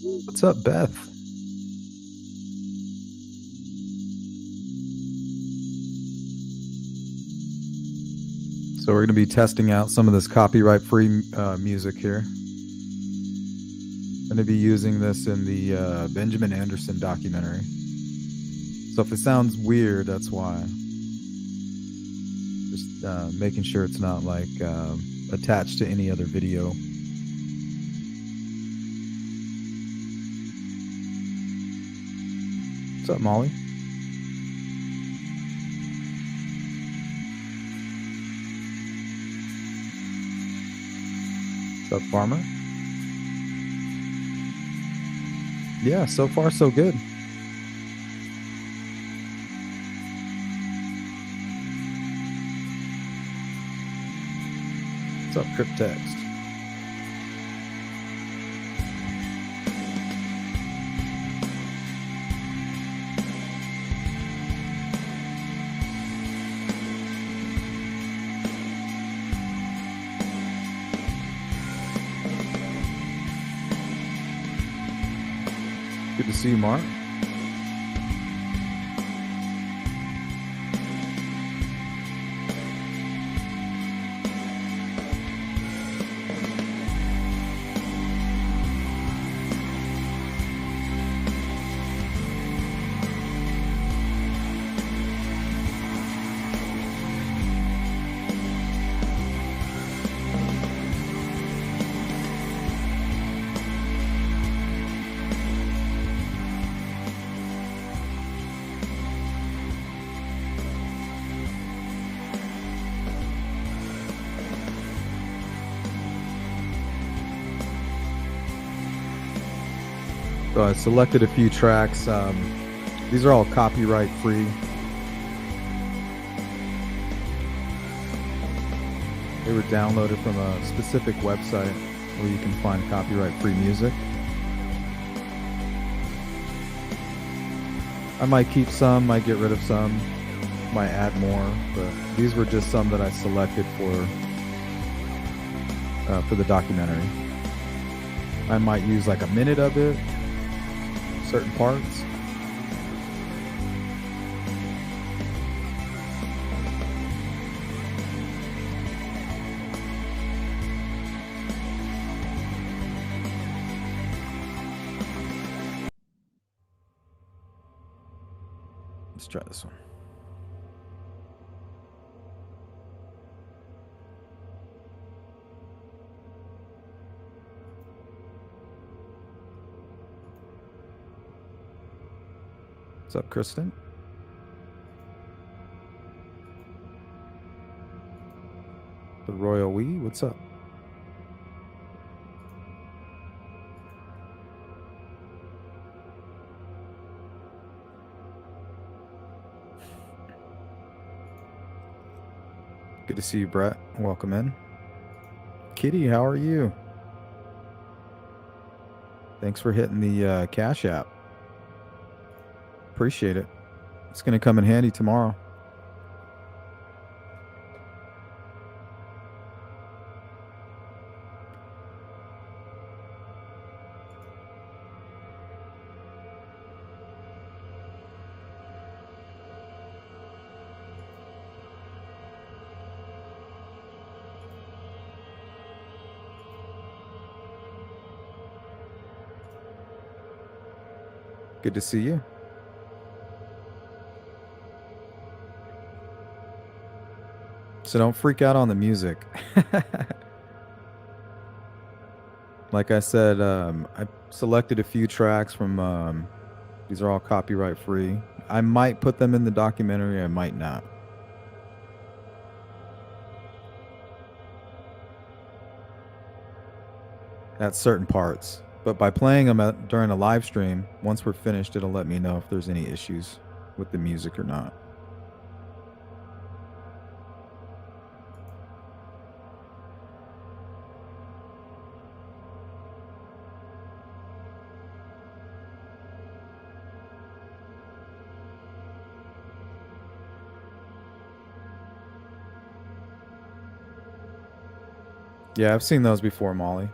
What's up, Beth? So we're going to be testing out some of this copyright-free music here. I'm going to be using this in the Benjamin Anderson documentary. So if it sounds weird, that's why. Just making sure it's not like attached to any other video. What's up, Molly? What's up, Farmer? Yeah, so far so good. What's up, Cryptext? Good to see you, Mark. So I selected a few tracks. These are all copyright free. They were downloaded from a specific website where you can find copyright free music. I might keep some, might get rid of some, might add more, but these were just some that I selected for the documentary. I might use like a minute of it, certain parts. Let's try this one. What's up, Kristen? The Royal We, what's up? Good to see you, Brett. Welcome in. Kitty, how are you? Thanks for hitting the Cash App. Appreciate it. It's going to come in handy tomorrow. Good to see you. So don't freak out on the music. Like I said, I selected a few tracks from, these are all copyright free. I might put them in the documentary, I might not. At certain parts. But by playing them during a live stream, once we're finished, it'll let me know if there's any issues with the music or not. Yeah, I've seen those before, Molly.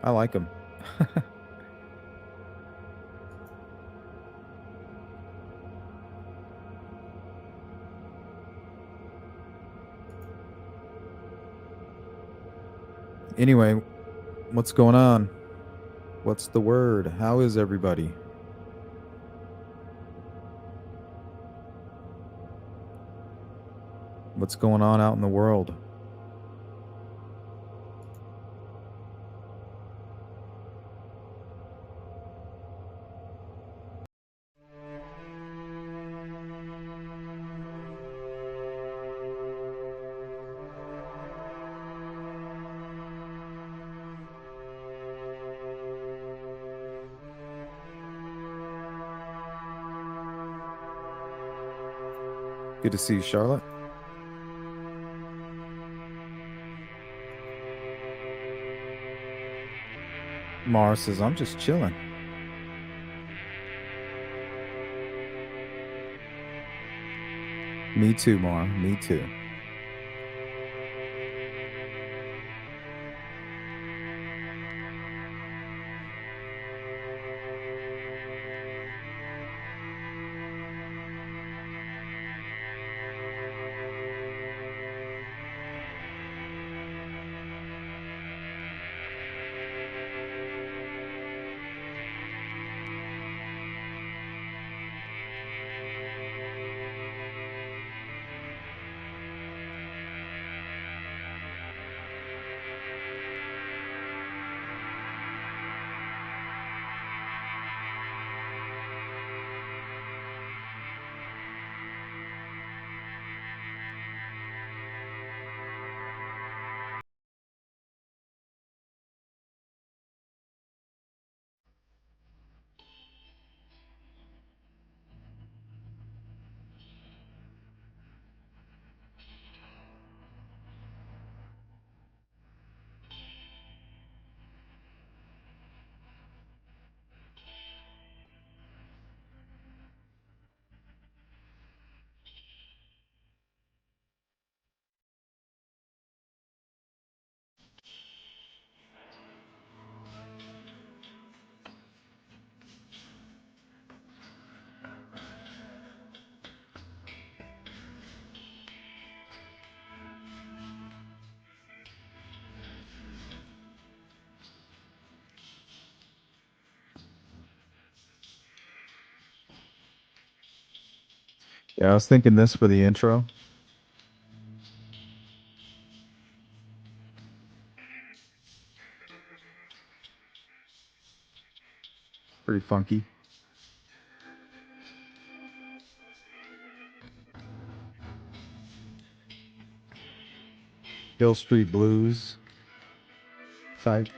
I like them. Anyway, what's going on? What's the word? How is everybody? What's going on out in the world? Good to see you, Charlotte. Mara says, I'm just chilling. Me too, Mara. Me too. Yeah, I was thinking this for the intro. Pretty funky. Hill Street Blues type.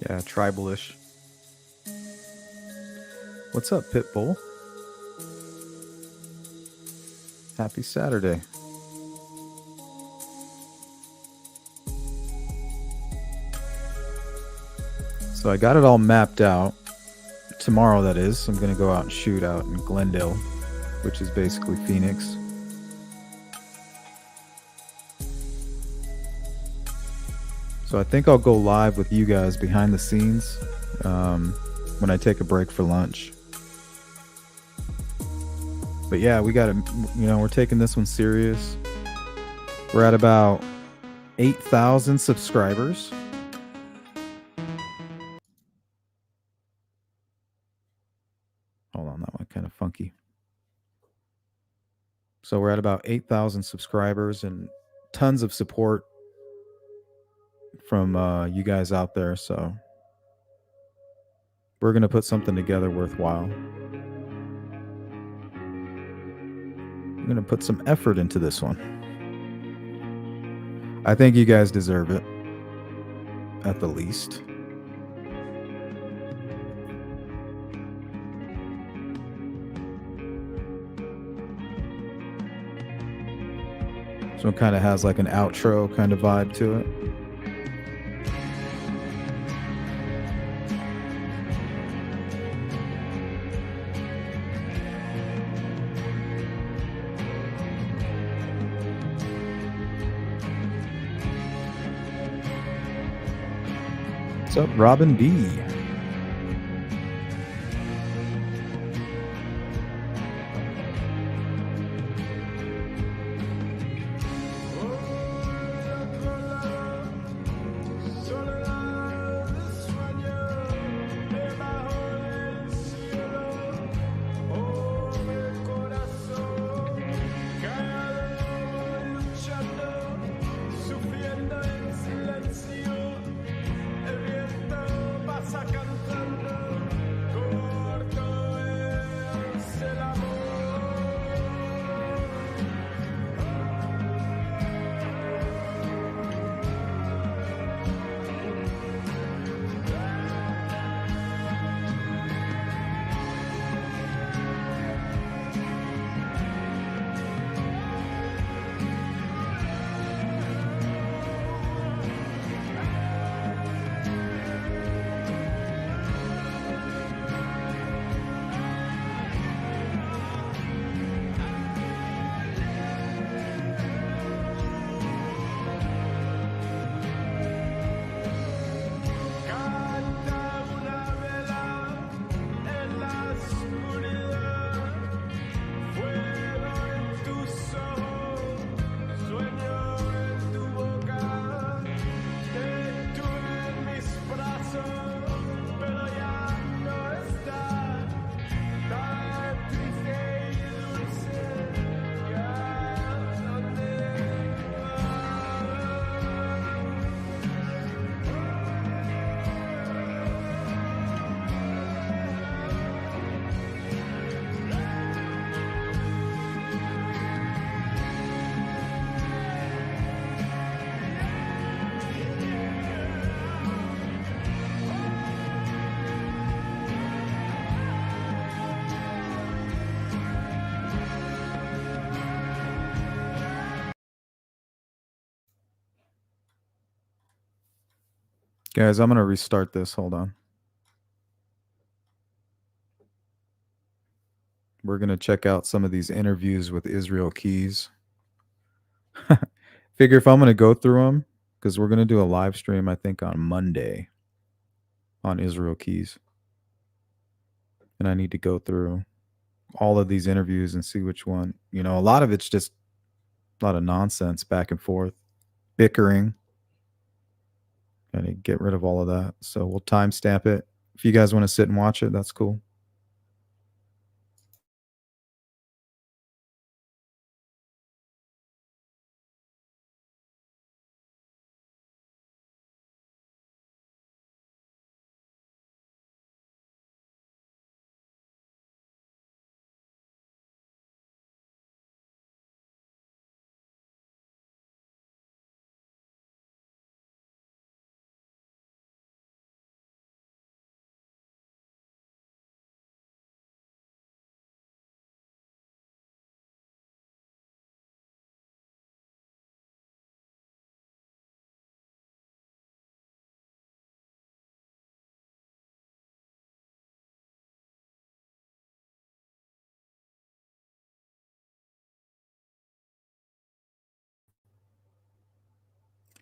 Yeah, tribalish. What's up, Pitbull? Happy Saturday. So I got it all mapped out. Tomorrow, that is. I'm going to go out and shoot out in Glendale, which is basically Phoenix. So I think I'll go live with you guys behind the scenes when I take a break for lunch. But yeah, we got to, we're taking this one serious. We're at about 8,000 subscribers. So we're at about 8,000 subscribers and tons of support from you guys out there. So we're going to put something together worthwhile. I'm going to put some effort into this one. I think you guys deserve it, at the least. So it kind of has like an outro kind of vibe to it. What's up, Robin B? Guys, I'm going to restart this. Hold on. We're going to check out some of these interviews with Israel Keys. Figure if I'm going to go through them, because we're going to do a live stream, I think, on Monday on Israel Keys. And I need to go through all of these interviews and see which one. You know, a lot of it's just a lot of nonsense back and forth, bickering. Gotta get rid of all of that. So we'll timestamp it. If you guys want to sit and watch it, that's cool.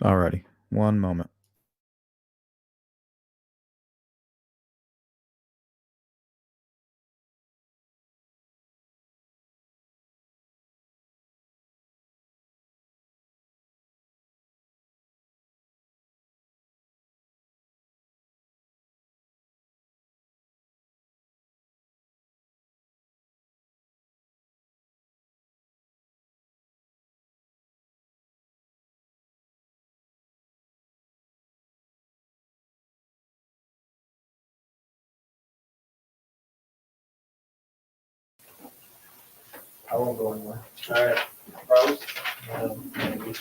Alrighty. One moment. I won't go anywhere. All right. Promise? Maybe.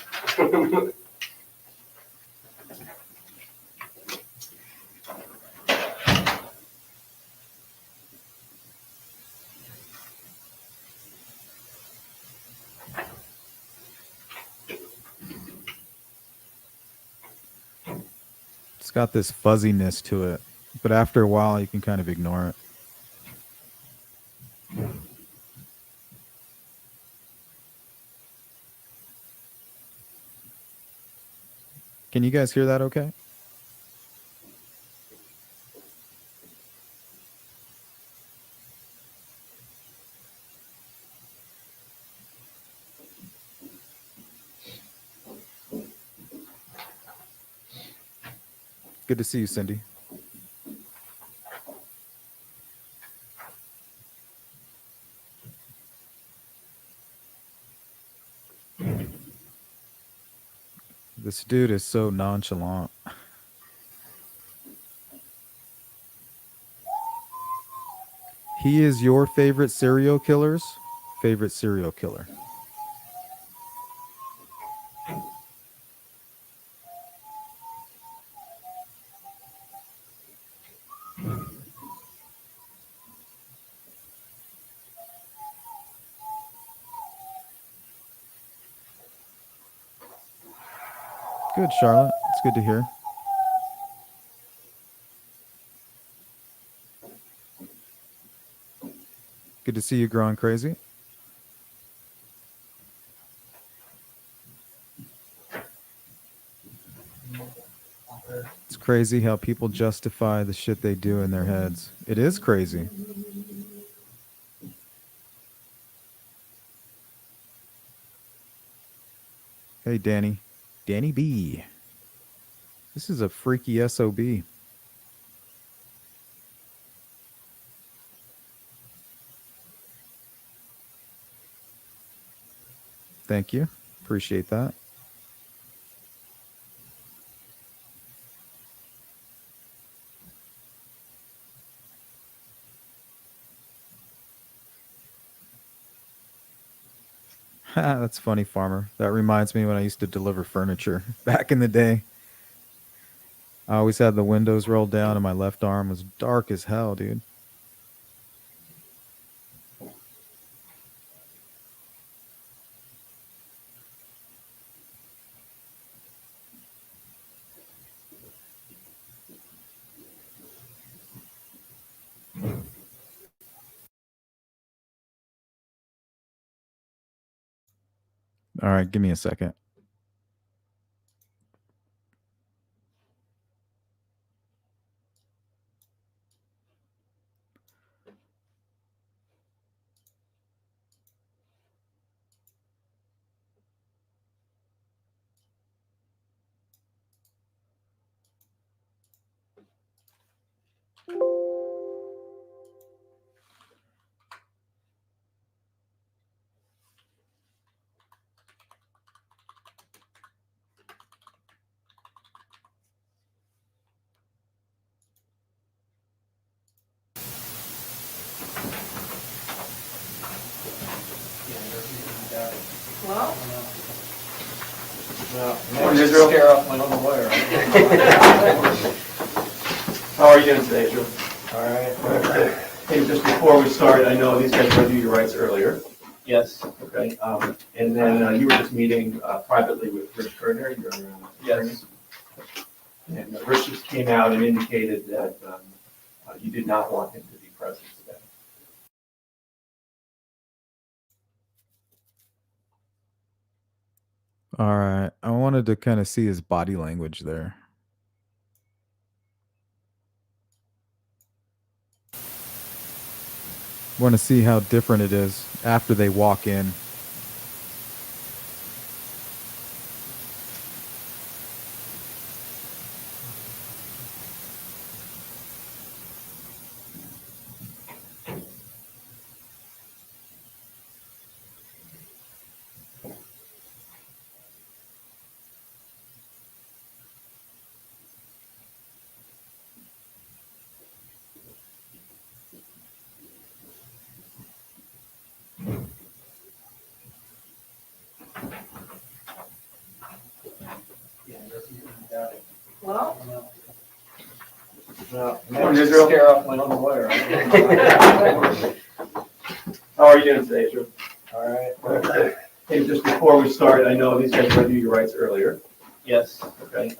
It's got this fuzziness to it, but after a while, you can kind of ignore it. Can you guys hear that okay? Good to see you, Cindy. This dude is so nonchalant. He is your favorite serial killer's favorite serial killer. Good, Charlotte. It's good to hear. Good to see you growing crazy. It's crazy how people justify the shit they do in their heads. It is crazy. Hey, Danny. Danny B. This is a freaky SOB. Thank you. Appreciate that. That's funny, Farmer. That reminds me when I used to deliver furniture back in the day. I always had the windows rolled down and my left arm was dark as hell, dude. All right, give me a second. Well, Morning, Israel. Scare off my own lawyer. How are you doing today, Israel? All right. Hey, just before we start, I know these guys read you your rights earlier. Yes. Okay. And then you were just meeting privately with Rich Kerner, your attorney. Yes. And Rich just came out and indicated that you did not want him to be present today. All right. I wanted to kind of see his body language there. Want to see how different it is after they walk in. Hello? No, Morning, just Israel. scare off my own lawyer. How are you doing today, Drew? All right. Hey, just before we start, I know these guys read you your rights earlier, Yes. okay?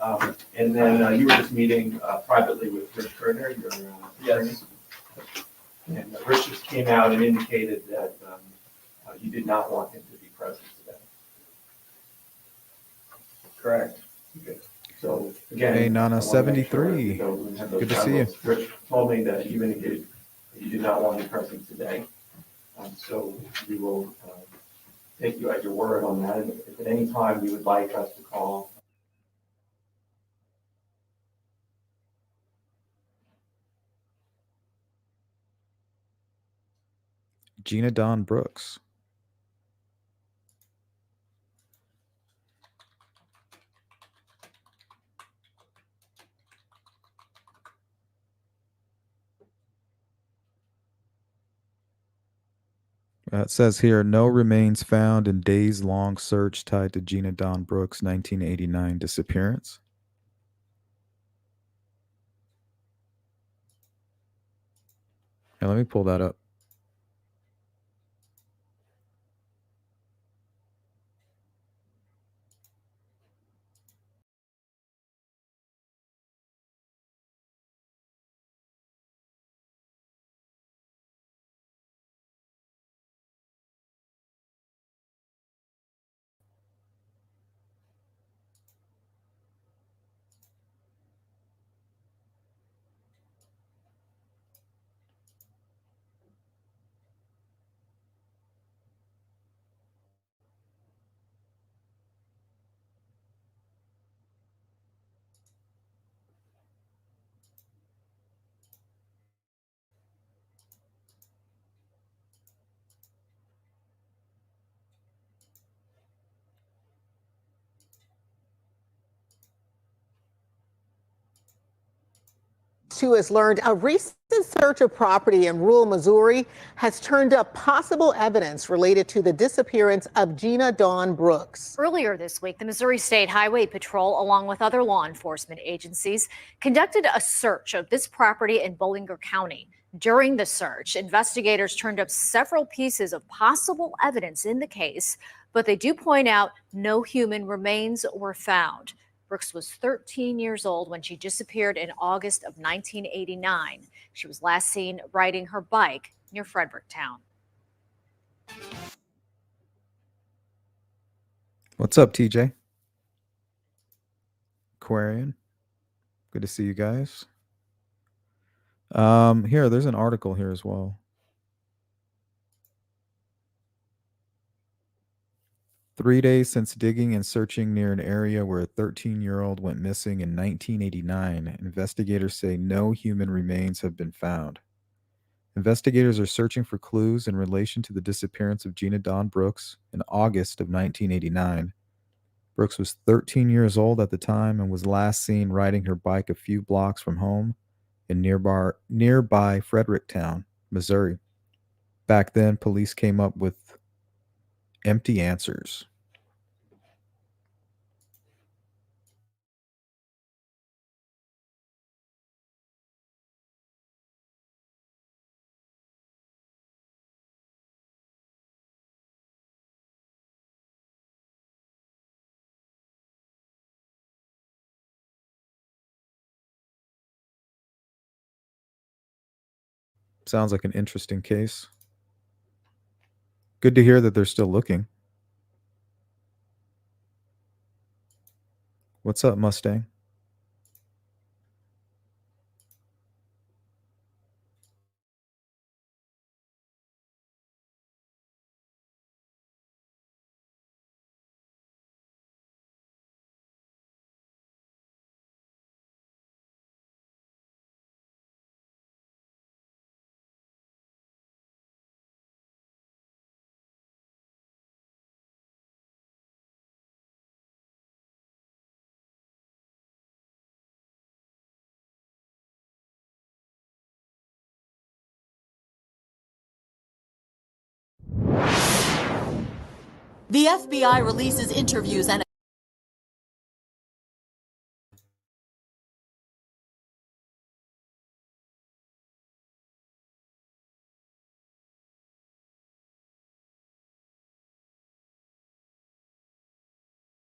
And then you were just meeting privately with Rich Kerner, your attorney. Yes. And Rich just came out and indicated that you did not want him to be present today. Correct. Okay. So again. Hey, Nana I wanna make sure 73. we go and have those Good to see you. guidelines. Rich told me that you indicated that you did not want him present today. So we will take you at your word on that. And if at any time you would like us to call Gina Dawn Brooks. It says here, no remains found in days-long search tied to Gina Dawn Brooks' 1989 disappearance. Now, let me pull that up. Who has learned a recent search of property in rural Missouri has turned up possible evidence related to the disappearance of Gina Dawn Brooks. Earlier this week, the Missouri State Highway Patrol, along with other law enforcement agencies, conducted a search of this property in Bollinger County. During the search, investigators turned up several pieces of possible evidence in the case, but they do point out no human remains were found. Brooks was 13 years old when she disappeared in August of 1989. She was last seen riding her bike near Fredericktown. What's up, TJ? Aquarian. Good to see you guys. Here, there's an article here as well. 3 days since digging and searching near an area where a 13-year-old went missing in 1989, investigators say no human remains have been found. Investigators are searching for clues in relation to the disappearance of Gina Dawn Brooks in August of 1989. Brooks was 13 years old at the time and was last seen riding her bike a few blocks from home in nearby Fredericktown, Missouri. Back then, police came up with empty answers. Sounds like an interesting case. Good to hear that they're still looking. What's up, Mustang? The FBI releases interviews and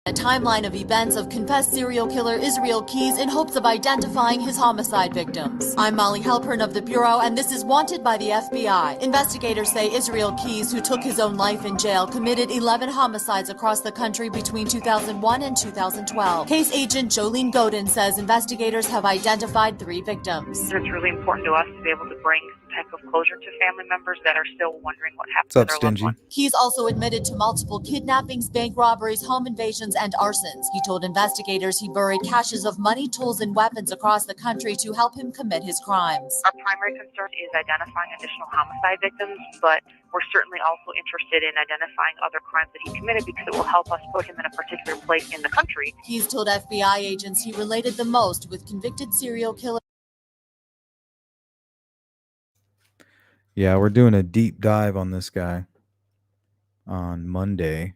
A timeline of events of confessed serial killer Israel Keys in hopes of identifying his homicide victims. I'm Molly Halpern of the Bureau, and this is Wanted by the FBI. Investigators say Israel Keys, who took his own life in jail, committed 11 homicides across the country between 2001 and 2012. Case agent Jolene Godin says investigators have identified 3 victims. It's really important to us to be able to bring some type of closure to family members that are still wondering what happened What's up, to their loved Stingy? one. Keys also admitted to multiple kidnappings, bank robberies, home invasions, and arsons. He told investigators he buried caches of money, tools, and weapons across the country to help him commit his crimes. Our primary concern is identifying additional homicide victims, but we're certainly also interested in identifying other crimes that he committed because it will help us put him in a particular place in the country. Keys told FBI agents he related the most with convicted serial killer. Yeah, we're doing a deep dive on this guy on Monday.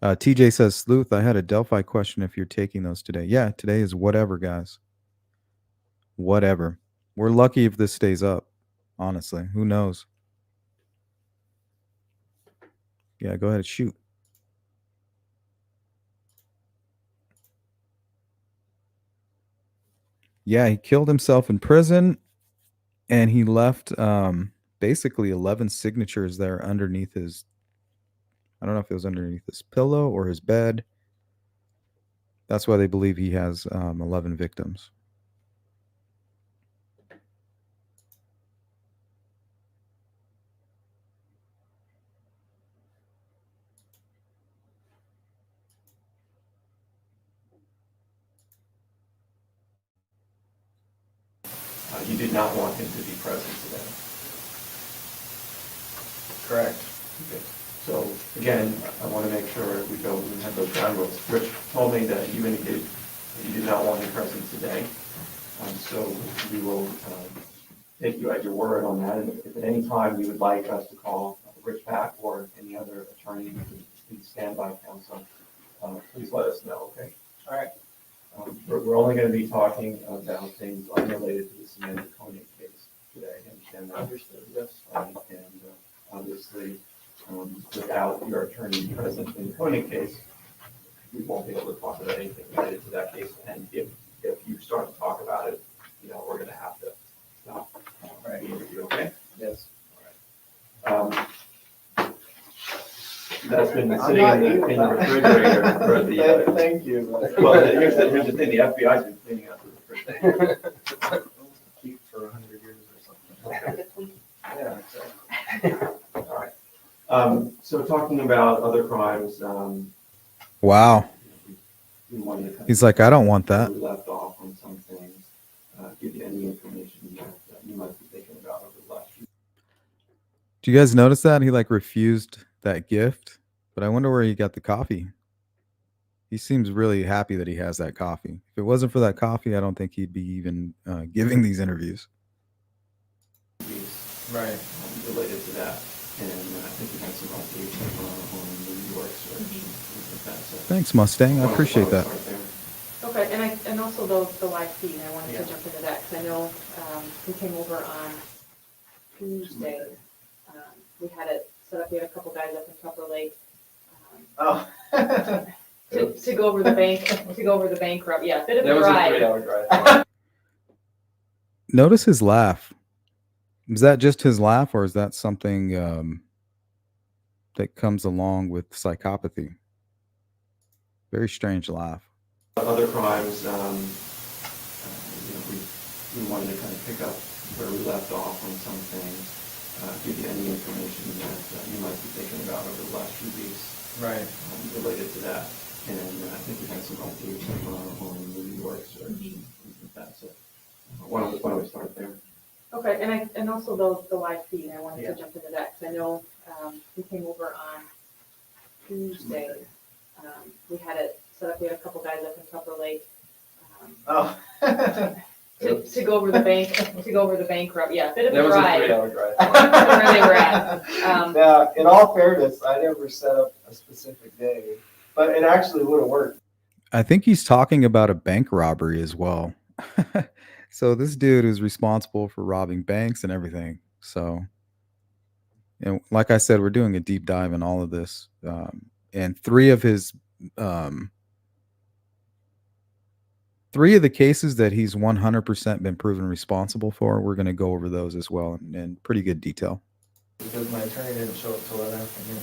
TJ says, Sleuth, I had a Delphi question if you're taking those today. Yeah, today is whatever, guys. Whatever. We're lucky if this stays up, honestly. Who knows? Yeah, go ahead and shoot. Yeah, he killed himself in prison, and he left basically 11 signatures there underneath his, I don't know if it was underneath his pillow or his bed. That's why they believe he has 11 victims. You did not want him to be present today. Correct. Okay. So again, I want to make sure we go and have those ground rules. Rich told me that you indicated that you did not want him present today. So we will take you at your word on that. And if at any time you would like us to call Rich back or any other attorney, please stand by counsel. Please let us know, okay? All right. We're only going to be talking about things unrelated to the Samantha Koenig case today. And understood, yes. And obviously, without your attorney present in the Koenig case, we won't be able to talk about anything related to that case. And if you start to talk about it, we're going to have to stop the interview, okay? Yes. All right. That's been sitting in the refrigerator for the. Thank you. Well, here's the thing, the FBI's been cleaning out the refrigerator. Keep for 100 years or something. Yeah, exactly. All right. So talking about other crimes. Wow. We wanted to kind He's like, I don't want that. We left off on some things, give you any information that you might be thinking about over the last few. Do you guys notice that? He refused that gift, but I wonder where he got the coffee. He seems really happy that he has that coffee. If it wasn't for that coffee, I don't think he'd be even giving these interviews. Right. Related to that, and I think we had some updates on the New York search. Thanks, Mustang. I appreciate that. Okay, and also the live feed, I wanted Yeah. to jump into that, because I know we came over on Tuesday. We had it set up, we had a couple guys up in Tupper Lake. Oh. To go over the bank route, yeah, bit of That a was a drive. 3-hour drive. Notice his laugh. Is that just his laugh, or is that something that comes along with psychopathy? Very strange laugh. Other crimes, we wanted to kind of pick up where we left off on some things, give you any information that you might be thinking about over the last few weeks. Right. Related to that, and I think we had some updates on the New York search. That's it. Why don't we start there? Okay, and also the live feed, I wanted Yeah. to jump into that, because I know we came over on Tuesday. We had it set up, we had a couple guys up in Tupper Lake. Oh. To go over the bank route, yeah, bit of That a was a drive. 3-hour drive. Where they were at. Now, in all fairness, I never set up a specific day, but it actually would have worked. I think he's talking about a bank robbery as well. So this dude is responsible for robbing banks and everything. So, and like I said, we're doing a deep dive in all of this. And 3 of his 3 of the cases that he's 100% been proven responsible for, we're going to go over those as well in pretty good detail. Because my attorney didn't show up till that afternoon.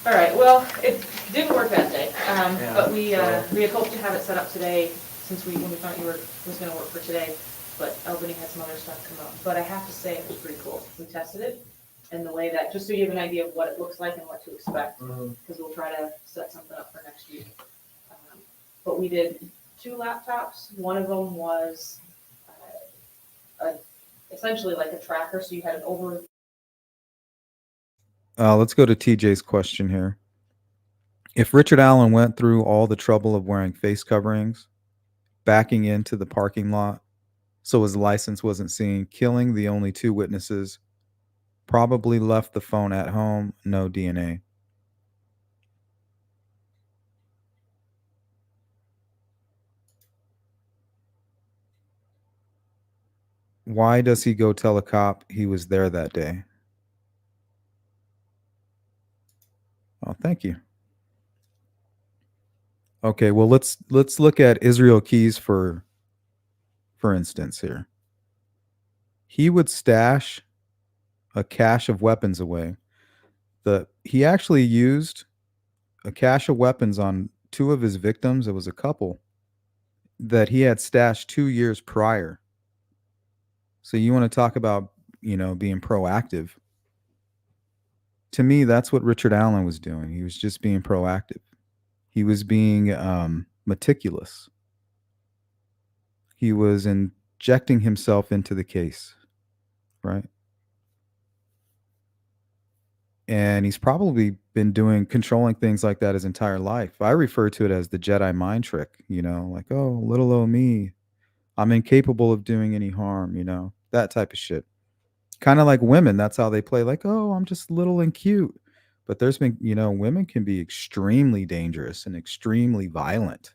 All right, well, it didn't work that day, Yeah, but we had so- hoped to have it set up today, since when we thought was gonna work for today, but Albany had some other stuff come up. But I have to say, it was pretty cool. We tested it, and the way that, just so you have an idea of what it looks like and what to expect, Mhm. because we'll try to set something up for next week. But we did 2 laptops. One of them was essentially like a tracker, so you had an over. Let's go to TJ's question here. If Richard Allen went through all the trouble of wearing face coverings, backing into the parking lot so his license wasn't seen, killing the only 2 witnesses, probably left the phone at home, no DNA. Why does he go tell a cop he was there that day? Oh, thank you. Okay, well let's look at Israel Keys for instance here. He would stash a cache of weapons away. He actually used a cache of weapons on 2 of his victims. It was a couple that he had stashed 2 years prior. So you want to talk about, being proactive. To me, that's what Richard Allen was doing. He was just being proactive. He was being meticulous. He was injecting himself into the case, right? And he's probably been controlling things like that his entire life. I refer to it as the Jedi mind trick, like, oh, little old me, I'm incapable of doing any harm, that type of shit. Kind of like women, that's how they play, like, oh, I'm just little and cute. But there's been, women can be extremely dangerous and extremely violent,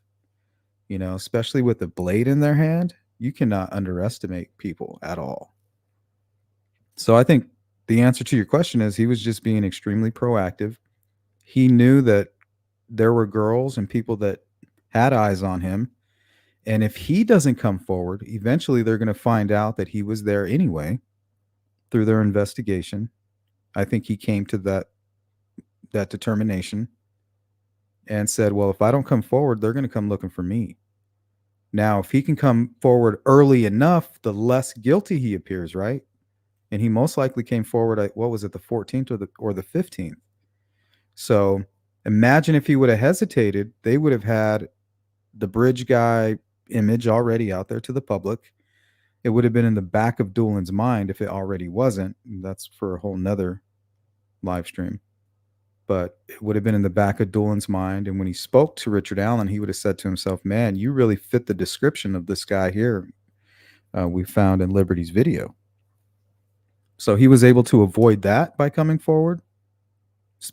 especially with a blade in their hand. You cannot underestimate people at all. So I think the answer to your question is he was just being extremely proactive. He knew that there were girls and people that had eyes on him. And if he doesn't come forward, eventually they're going to find out that he was there anyway through their investigation. I think he came to that determination and said, well, if I don't come forward, they're going to come looking for me. Now, if he can come forward early enough, the less guilty he appears, right? And he most likely came forward at, what was it, the 14th or the 15th? So imagine if he would have hesitated, they would have had the bridge guy image already out there to the public. It would have been in the back of Doolin's mind if it already wasn't. That's for a whole nother live stream. But it would have been in the back of Doolin's mind. And when he spoke to Richard Allen, he would have said to himself, man, you really fit the description of this guy here we found in Liberty's video. So he was able to avoid that by coming forward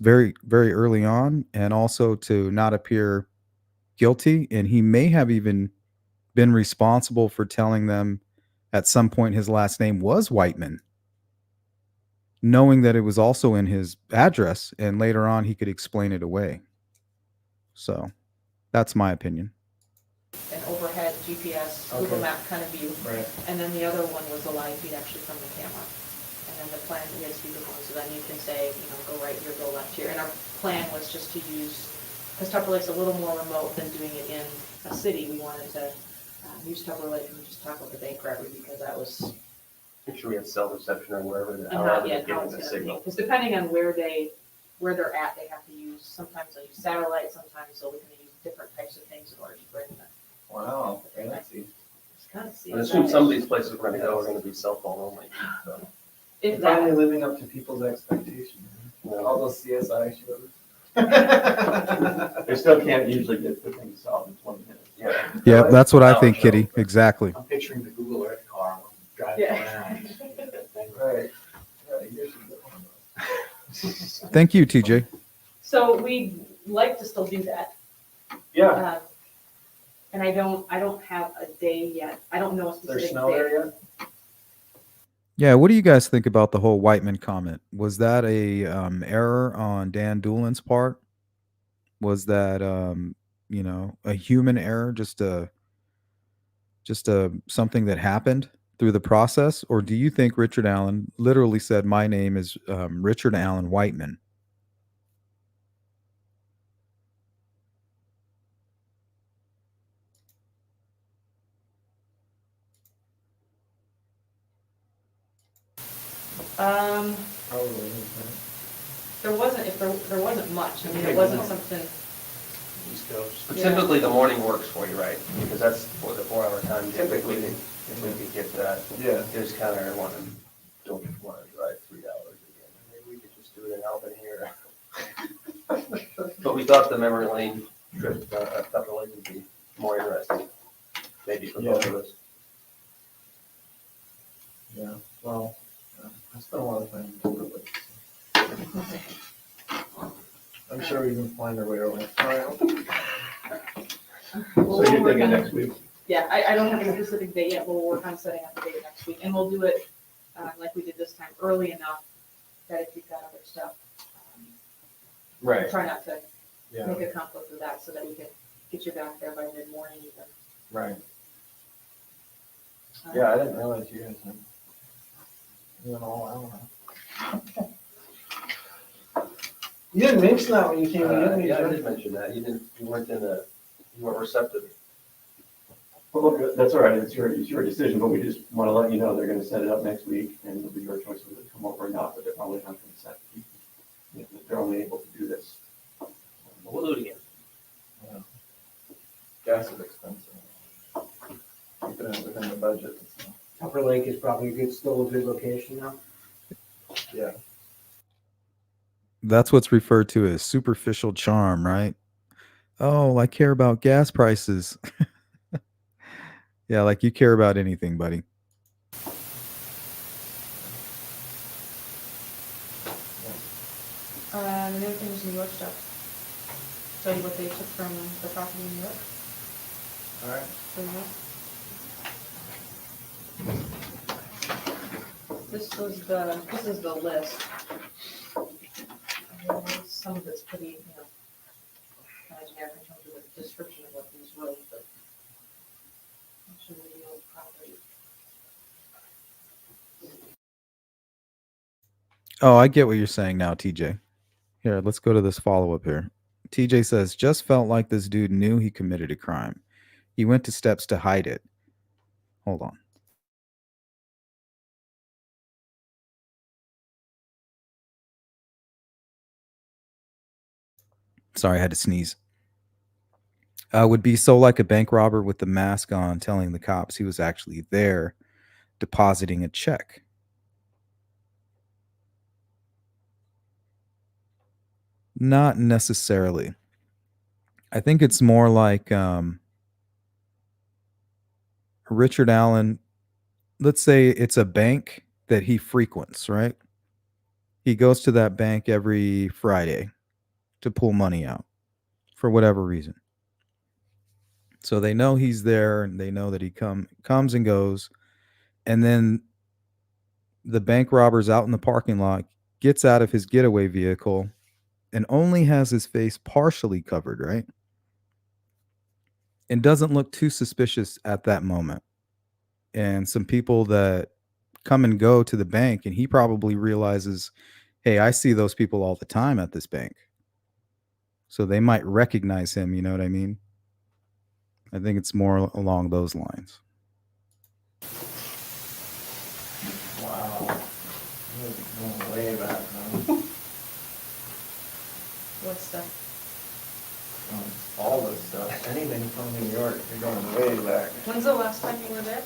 very, very early on, and also to not appear guilty. And he may have even been responsible for telling them at some point his last name was Whiteman, knowing that it was also in his address, and later on he could explain it away. So that's my opinion. An overhead GPS, Google Okay. Map kind of view. Right. And then the other one was the live feed actually from the camera. And then the plan, we had speakerphone, so then you can say, go right here, go left here. And our plan was just to use, because Tupper Lake's a little more remote than doing it in a city, we wanted to use Tupper Lake and just talk with the bank robbery, because that was, Make sure we have cell reception or wherever, and however how, they're yeah, how getting it's the gonna be. signal. Because depending on where they're at, they have to use, sometimes they'll use satellite, sometimes they're looking to use different types of things in order to bring them. Wow, fancy. Just kind of see. I assume some of these places we're gonna go are gonna be cell phone only, so. If Finally that, living up to people's expectations. All those CSI shows. They still can't usually get the thing solved in 20 minutes. Yeah. Yeah, that's what I think, Kitty. Exactly. I'm picturing the Google Earth car driving Yeah. around. Right. Yeah, you should get one of those. Thank you, TJ. so we'd like to still do that. Yeah, And I don't have a day yet. I don't know a there's specific snow day. there yet? Yeah, what do you guys think about the whole Whiteman comment? Was that a error on Dan Doolin's part? Was that a human error just to just something that happened through the process, or do you think Richard Allen literally said, "My name is Richard Allen Whiteman"? Probably. There wasn't, if there wasn't much, I mean, it wasn't something, East Coast. But Yeah. typically, the morning works for you, right? Because that's for the 4-hour time. Typically. If we could get that, Yeah. just kind of don't want to drive 3 hours again. Maybe we could just do it in Albany here. But we thought the memory lane trip at Pepper Lake would be more interesting, maybe for both of us. Yeah, well, I spent a lot of time in Timberlake. I'm sure we can find our way around. So you're thinking next week? yeah, I don't have a specific date yet, but we'll work on setting up a date next week, and we'll do it, like we did this time, early enough that if you've got other stuff, Right. try not to Yeah, make a conflict with that, so that we can get you back there by mid-morning even. right. Um, Yeah, I didn't realize you guys had, you went all out. You didn't mention that when you came in, Yeah, I did did mention that. You weren't receptive. Well, look, that's all right, it's your decision, but we just want to let you know they're going to set it up next week, and it'll be your choice whether to come over or not, but they're probably not going to set, they're only able to do this. We'll do it again. Gas is expensive. Keep it within the budget. So. Upper Lake is probably still a good location now. Yeah. That's what's referred to as superficial charm, right? Oh, I care about gas prices. Yeah, like you care about anything, buddy. And the other thing is New York stuff. Tell you what they took from the property in New York, All right. so you know. This is the list. Some of it's pretty, kind of generic in terms of the description of what these wrote, but I'm sure the real property. Oh, I get what you're saying now, TJ. Here, let's go to this follow-up here. TJ says, just felt like this dude knew he committed a crime. He went to steps to hide it. Hold on. Sorry, I had to sneeze. Would be so like a bank robber with the mask on telling the cops he was actually there depositing a check. Not necessarily. I think it's more like Richard Allen, let's say it's a bank that he frequents, right? He goes to that bank every Friday to pull money out for whatever reason. So they know he's there and they know that he comes and goes. And then the bank robber's out in the parking lot, gets out of his getaway vehicle, and only has his face partially covered, right? And doesn't look too suspicious at that moment. And some people that come and go to the bank, and he probably realizes, hey, I see those people all the time at this bank. So they might recognize him, you know what I mean? I think it's more along those lines. Wow. You're going way back, man. What stuff? All this stuff. Anything from New York, you're going way back. When's the last time you were there?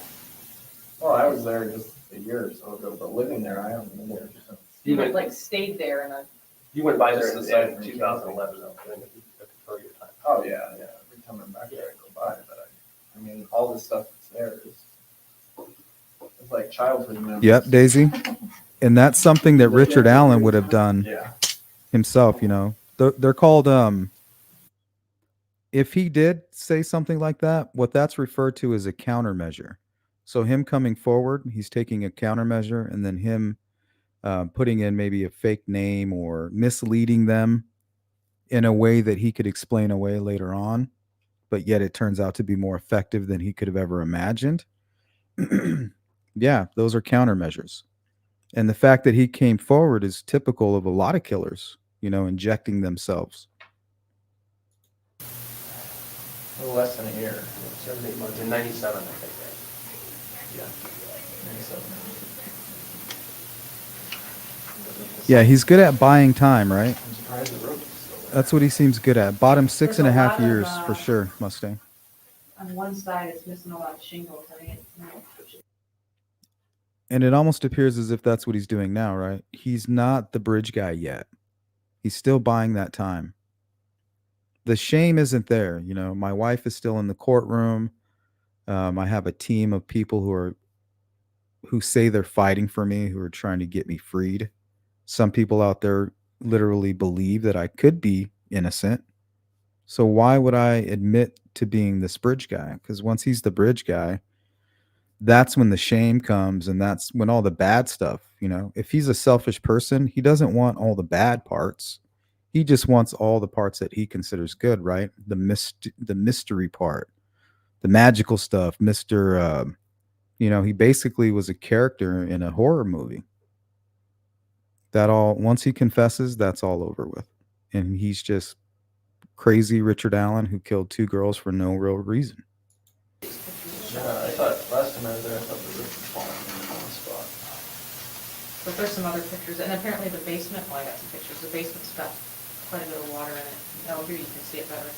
Well, I was there just a year or so ago, but living there, I haven't been there since. You like stayed there in a, You went by this Yeah, site in yeah. 2011, though, for your time. Oh, yeah. Every time I'm back there, I go by, but I mean, all this stuff that's there is, it's like childhood memories. Yep, Daisy. And that's something that Richard Allen would have done Yeah. himself, you know. They're called if he did say something like that, what that's referred to is a countermeasure. So him coming forward, he's taking a countermeasure, and then him putting in maybe a fake name or misleading them in a way that he could explain away later on. but yet it turns out to be more effective than he could have ever imagined. Yeah, those are countermeasures. And the fact that he came forward is typical of a lot of killers, injecting themselves. A little less than a year, 7, 8 months, in 97, I think, right? Yeah, 97. Yeah, he's good at buying time, right? I'm surprised the road is still there. That's what he seems good at. Bought him 6.5 There's a lot of, years for sure, Mustang. On one side, it's missing a lot of shingles. I think And it almost appears as if that's what he's doing now, right? He's not the bridge guy yet. He's still buying that time. The shame isn't there. My wife is still in the courtroom. I have a team of people who say they're fighting for me, who are trying to get me freed. Some people out there literally believe that I could be innocent. So why would I admit to being this bridge guy? Because once he's the bridge guy, that's when the shame comes, and that's when all the bad stuff, if he's a selfish person, he doesn't want all the bad parts. He just wants all the parts that he considers good, right? The mystery part, the magical stuff. He basically was a character in a horror movie. Once he confesses, that's all over with. And he's just crazy Richard Allen who killed 2 girls for no real reason. Yeah, I thought last time I was there, I thought the roof was falling in the wrong spot. but there's some other pictures, and apparently the basement. Well, I got some pictures. The basement's got quite a bit of water in it. Oh, here you can see it better.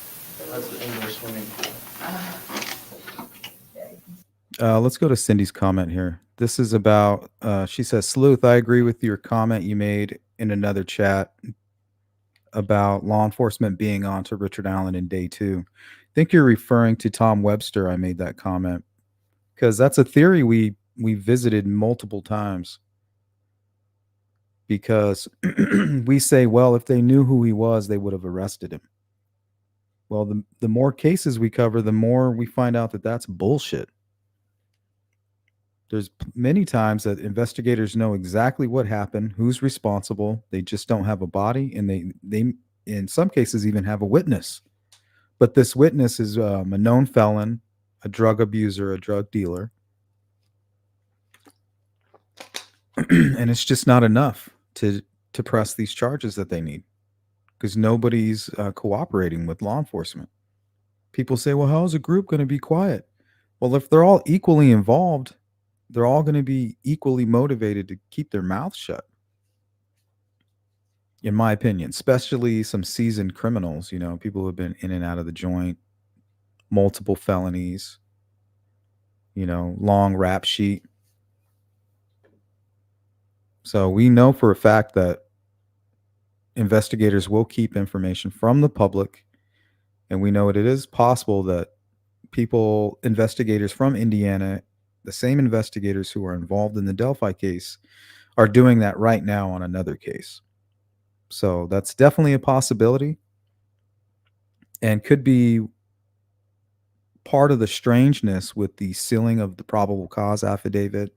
That's the indoor swimming pool. Let's go to Cindy's comment here. This is about, she says, Sleuth, I agree with your comment you made in another chat about law enforcement being on to Richard Allen in day 2. I think you're referring to Tom Webster. I made that comment because that's a theory we visited multiple times, because we say, well, if they knew who he was, they would have arrested him. Well, the more cases we cover, the more we find out that that's bullshit. There's many times that investigators know exactly what happened, who's responsible. They just don't have a body, and they in some cases even have a witness. But this witness is a known felon, a drug abuser, a drug dealer. And it's just not enough to press these charges that they need, because nobody's cooperating with law enforcement. People say, well, how is a group going to be quiet? Well, if they're all equally involved, they're all going to be equally motivated to keep their mouths shut, in my opinion, especially some seasoned criminals, people who have been in and out of the joint, multiple felonies, long rap sheet. So we know for a fact that investigators will keep information from the public, and we know it is possible that investigators from Indiana, the same investigators who are involved in the Delphi case, are doing that right now on another case. So that's definitely a possibility, and could be part of the strangeness with the sealing of the probable cause affidavit,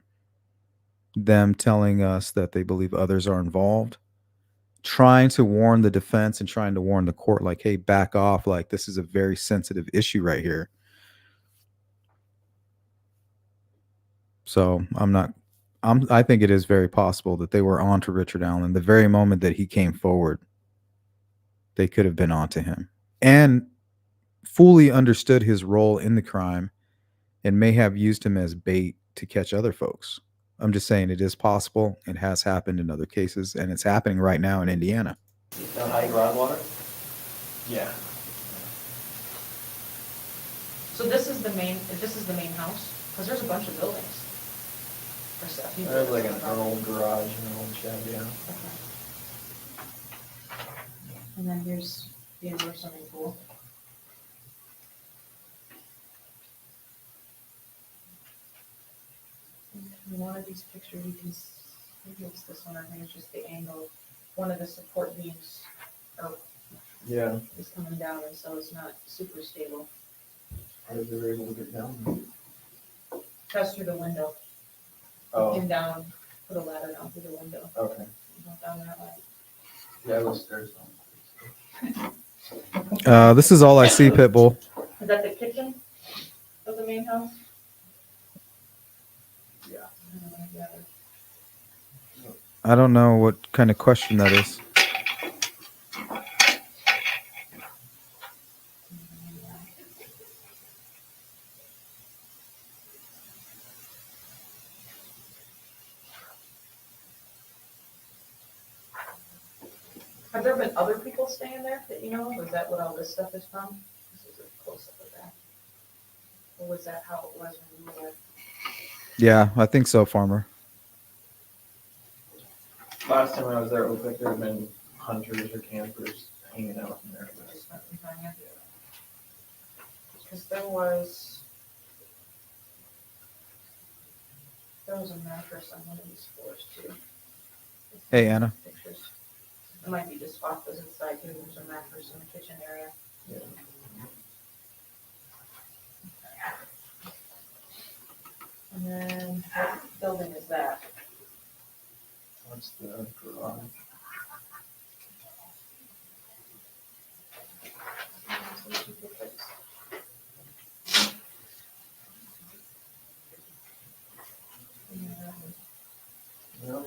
them telling us that they believe others are involved, trying to warn the defense and trying to warn the court, like, hey, back off, like, this is a very sensitive issue right here. So I think it is very possible that they were on to Richard Allen. The very moment that he came forward, they could have been on to him and fully understood his role in the crime and may have used him as bait to catch other folks. I'm just saying it is possible. It has happened in other cases, and it's happening right now in Indiana. Down high groundwater? Yeah. So this is the main house, because there's a bunch of buildings. There's like an old garage and an old shed, yeah. Okay. And then here's the indoor swimming pool. In one of these pictures, you can, maybe it's this one, I think it's just the angle. One of the support beams Yeah. is coming down, and so it's not super stable. How did they were able to get down? Press through the window. Oh, Came down, put a ladder down through the window. okay. Went down that way. Yeah, those stairs don't. This is all I see, Pitbull. Is that the kitchen of the main house? Yeah. I don't know the other. I don't know what kind of question that is. Have there been other people staying there that you know of? Is that what all this stuff is from? This is a close up of that. Or was that how it was when you were there? Yeah, I think so, Farmer. Last time I was there, it looked like there had been hunters or campers hanging out in there. Just spent some time there? Because there was a mattress on one of these floors too. Hey, Anna. Pictures. It might be just opposite side too. There's a mattress in the kitchen area. Yeah. And then what building is that? What's the garage? No.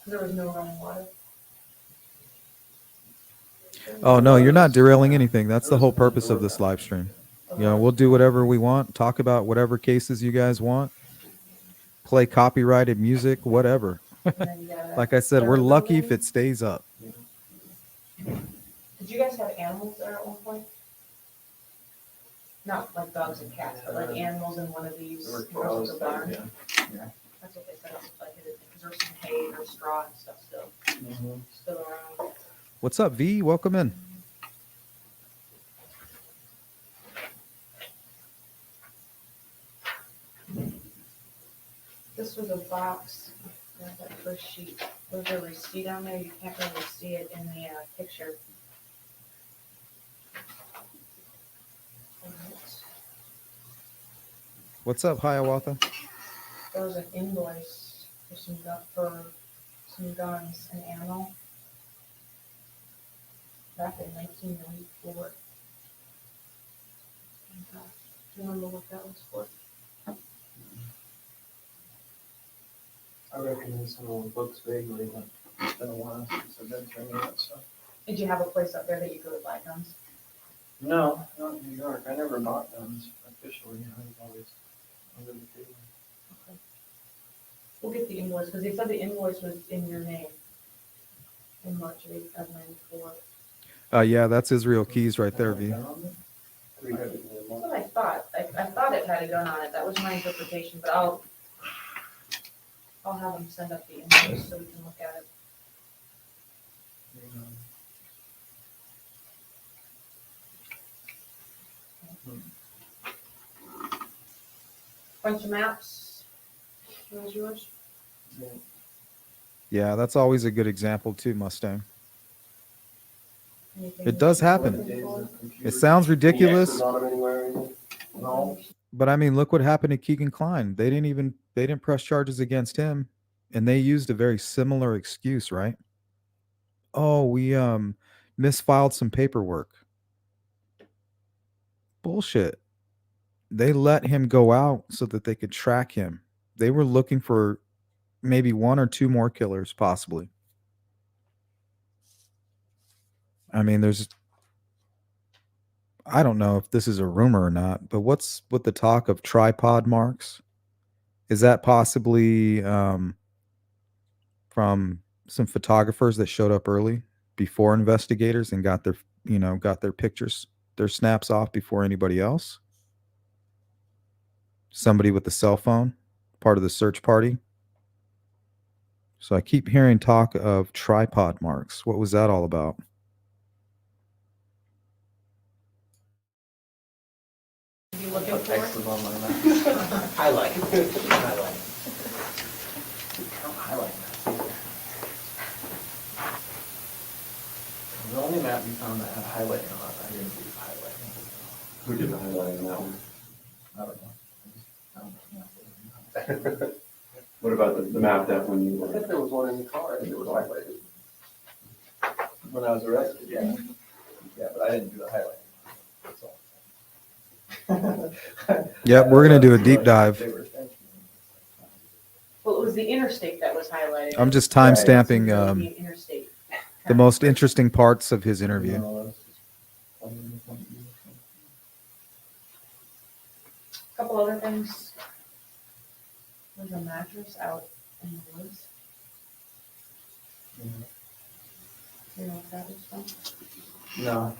There was no running water. Oh no, you're not derailing anything. That's the whole purpose of this live stream. You know, we'll do whatever we want, talk about whatever cases you guys want, play copyrighted music, whatever. And then you got a Like I said, we're third lucky if building. it stays up. Did you guys have animals there at one point? Not like dogs and cats, but like animals in one of these. There were commercial cows barns? there, yeah. That's what they said. It looked like it, because there's some hay or straw and stuff still around. What's up, V? Welcome in. This was a box, that first sheet. Was there a receipt on there? You can't really see it in the picture. What's up, Hiawatha? There was an invoice for some guns and ammo back in 1994. Do you remember what that was for? I recognize some of the books vaguely, but it's been a while since I've been through any of that stuff. Did you have a place up there that you could buy guns? No, not in New York. I never bought guns officially. I was always under the table. Okay. We'll get the invoice, because they said the invoice was in your name in March of 94. Yeah, that's Israel Keys right there, V. That's what I thought. I thought it had a gun on it. That was my interpretation, but I'll have them send up the invoice so we can look at it. Bunch of maps. Where's yours? Yeah, that's always a good example too, Mustang. Anything It does you're happen. looking for? It sounds ridiculous, No. but I mean, look what happened to Keegan Klein. They didn't press charges against him, and they used a very similar excuse, right? Oh, we misfiled some paperwork. Bullshit. They let him go out so that they could track him. They were looking for maybe one or two more killers, possibly. I mean, I don't know if this is a rumor or not, but what's with the talk of tripod marks? Is that possibly from some photographers that showed up early before investigators and got their pictures, their snaps off before anybody else? Somebody with a cell phone, part of the search party. So I keep hearing talk of tripod marks. What was that all about? You looking Put for? X's on my map. Highlight. Highlight map. The only map you found that had highlighting on it, I didn't do highlighting. Who did the highlighting on that one? I don't know. What about the map that when you I were? think there was one in the car and it was highlighted. When I was arrested, yeah. Yeah, but I didn't do the highlighting. That's all. Yep, we're gonna do a deep dive. They were thinking. Well, it was the interstate that was highlighted. I'm just Right. time-stamping The interstate. the most interesting parts of his interview. No, that's just funny. Couple other things. There's a mattress out in the woods. You know what that is from? No.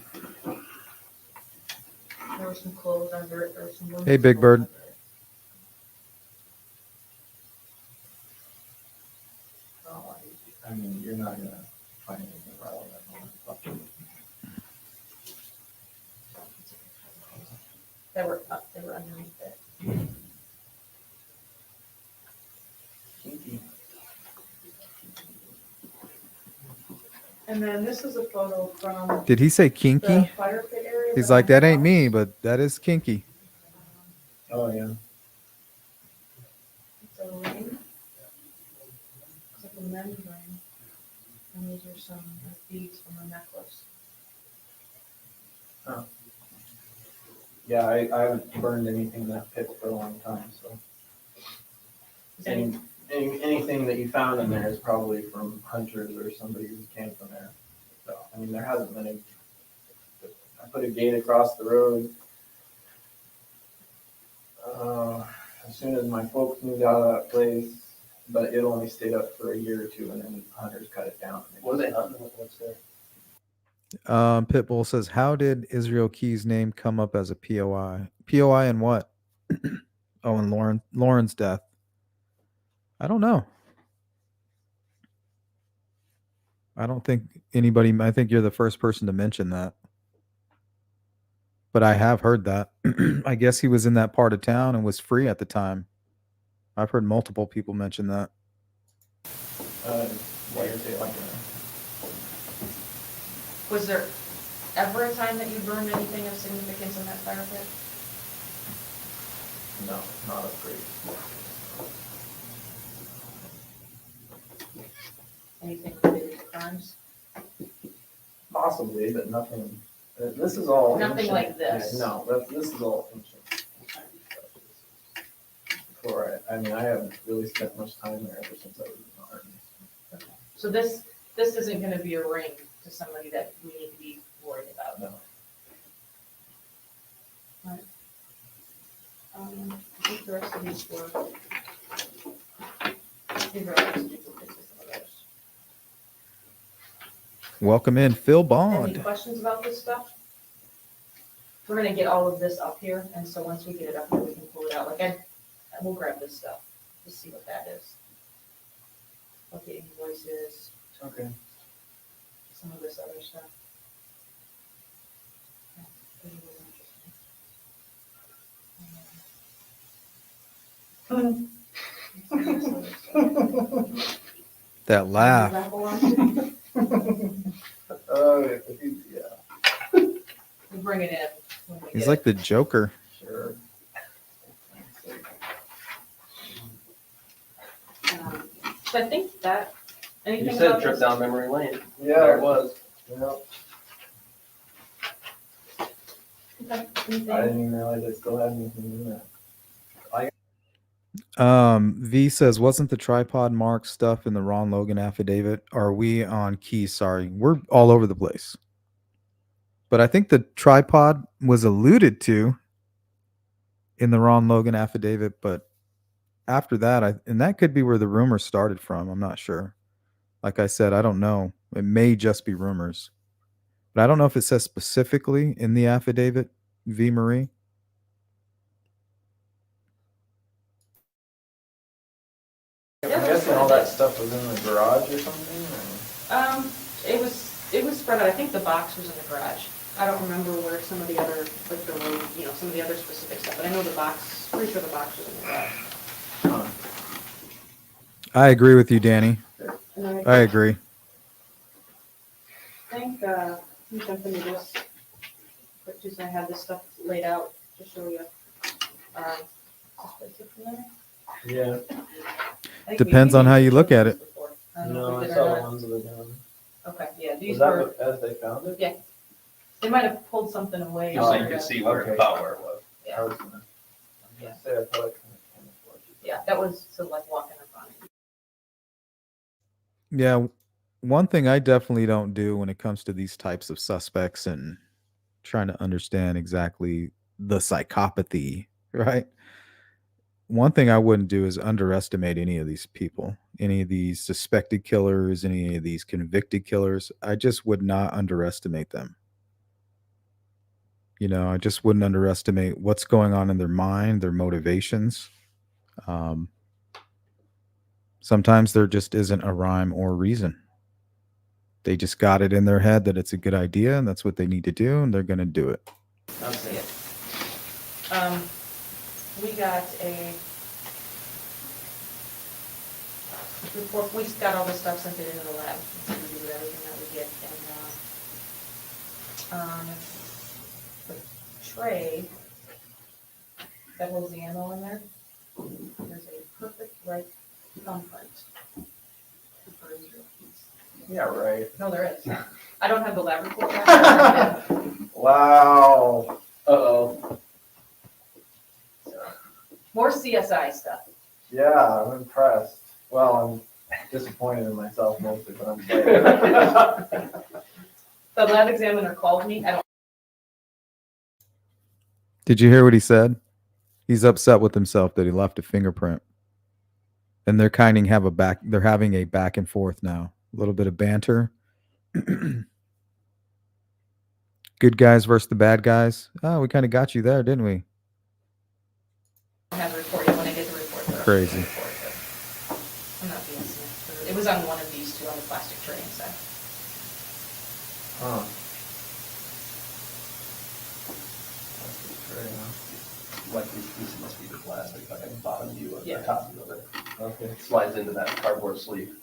There were some clothes under it, there was some. women's Hey, Big clothes Bird. under it. Oh, I mean, you're not gonna find anything relevant on it. They were up, they were underneath it. Kinky. And then this is a photo from Did he say the kinky? fire pit area. He's like, that ain't me, but that is kinky. Oh, yeah. It's a ring. It's like a men's ring. And these are some beads from a necklace. Yeah, I haven't burned anything in that pit for a long time, so. Anything that you found in there is probably from hunters or somebody who came from there. So, I mean, there hasn't been I put a gate across the road. As soon as my folks moved out of that place, but it only stayed up for a year or two, and then hunters cut it down. What are they hunting? What's there? Pitbull says, how did Israel Key's name come up as a POI? POI and what? Oh, and Lauren's death. I don't know. I don't think anybody, I think you're the first person to mention that. But I have heard that. I guess he was in that part of town and was free at the time. I've heard multiple people mention that. What is it like? Was there ever a time that you burned anything of significance in that fire pit? No, not a great. Anything related to crimes? Possibly, but nothing. This is all Nothing ancient. like this. Yeah, no, this is all ancient. Before I mean, I haven't really spent much time there ever since I was in the Army. So this isn't gonna be a ring to somebody that we need to be worried about. No. Right. I think the rest of these were. These are all duplicates of some of those. Welcome in, Phil Any Bond. questions about this stuff? We're gonna get all of this up here, and so once we get it up here, we can pull it out. We'll grab this stuff, to see what that is. What the invoice is, Okay. some of this other stuff. That laugh. Oh, yeah. We'll bring it in. when we He's get like the Joker. Sure. it. So I think that, You anything said about trip this? down memory lane. Yeah, There it was. Yeah. Okay, I anything? didn't even realize I still had anything in there. V says, wasn't the tripod mark stuff in the Ron Logan affidavit? Are we on key? Sorry, we're all over the place. But I think the tripod was alluded to in the Ron Logan affidavit, but after that, and that could be where the rumors started from. I'm not sure. Like I said, I don't know. It may just be rumors. But I don't know if it says specifically in the affidavit, V. Marie. I'm guessing all that stuff was in the garage or something? Or? It was spread out. I think the box was in the garage. I don't remember where some of the other, like the road, some of the other specific stuff, but I know the box, pretty sure the box was in the garage. Huh. I agree with you, Danny. And then I agree. I think, let me jump into this. But just I had this stuff laid out to show you. Is it from there? Yeah. I think Depends we on how you showed look at this it. before. I don't know No, if we I did saw or the not. ones that were done. Okay, yeah, Was these that were, as they found it? yeah. They might have pulled something away. Just so you could see where Okay. about where it was. I was gonna say, I thought I kind of camouflaged it. Yeah, that was so like walking up on it. Yeah, one thing I definitely don't do when it comes to these types of suspects and trying to understand exactly the psychopathy, right? One thing I wouldn't do is underestimate any of these people, any of these suspected killers, any of these convicted killers. I just would not underestimate them. I just wouldn't underestimate what's going on in their mind, their motivations. Um, Sometimes there just isn't a rhyme or reason. They just got it in their head that it's a good idea and that's what they need to do, and they're going to do it. I'll see it. We got a report, we just got all this stuff sent it into the lab, so we do everything that we get, and, the tray that holds the ammo in there, there's a perfect right thumbprint for Israel keys. Yeah, right. No, there is. I don't have the lab report back. Wow. Uh-oh. More CSI stuff. Yeah, I'm impressed. Well, I'm disappointed in myself mostly, but I'm excited. The lab examiner called me. I don't. Did you hear what he said? He's upset with himself that he left a fingerprint. And they're they're having a back and forth now. A little bit of banter. Good guys versus the bad guys. Oh, we kind of got you there, didn't we? I have a report yet. When I get the report, Crazy. I'm not being sniffed. It was on one of these two on the plastic tray inside. Huh. Like these pieces must be the plastic, like the bottom view of Yeah. the top view of it. Okay. It slides into that cardboard sleeve.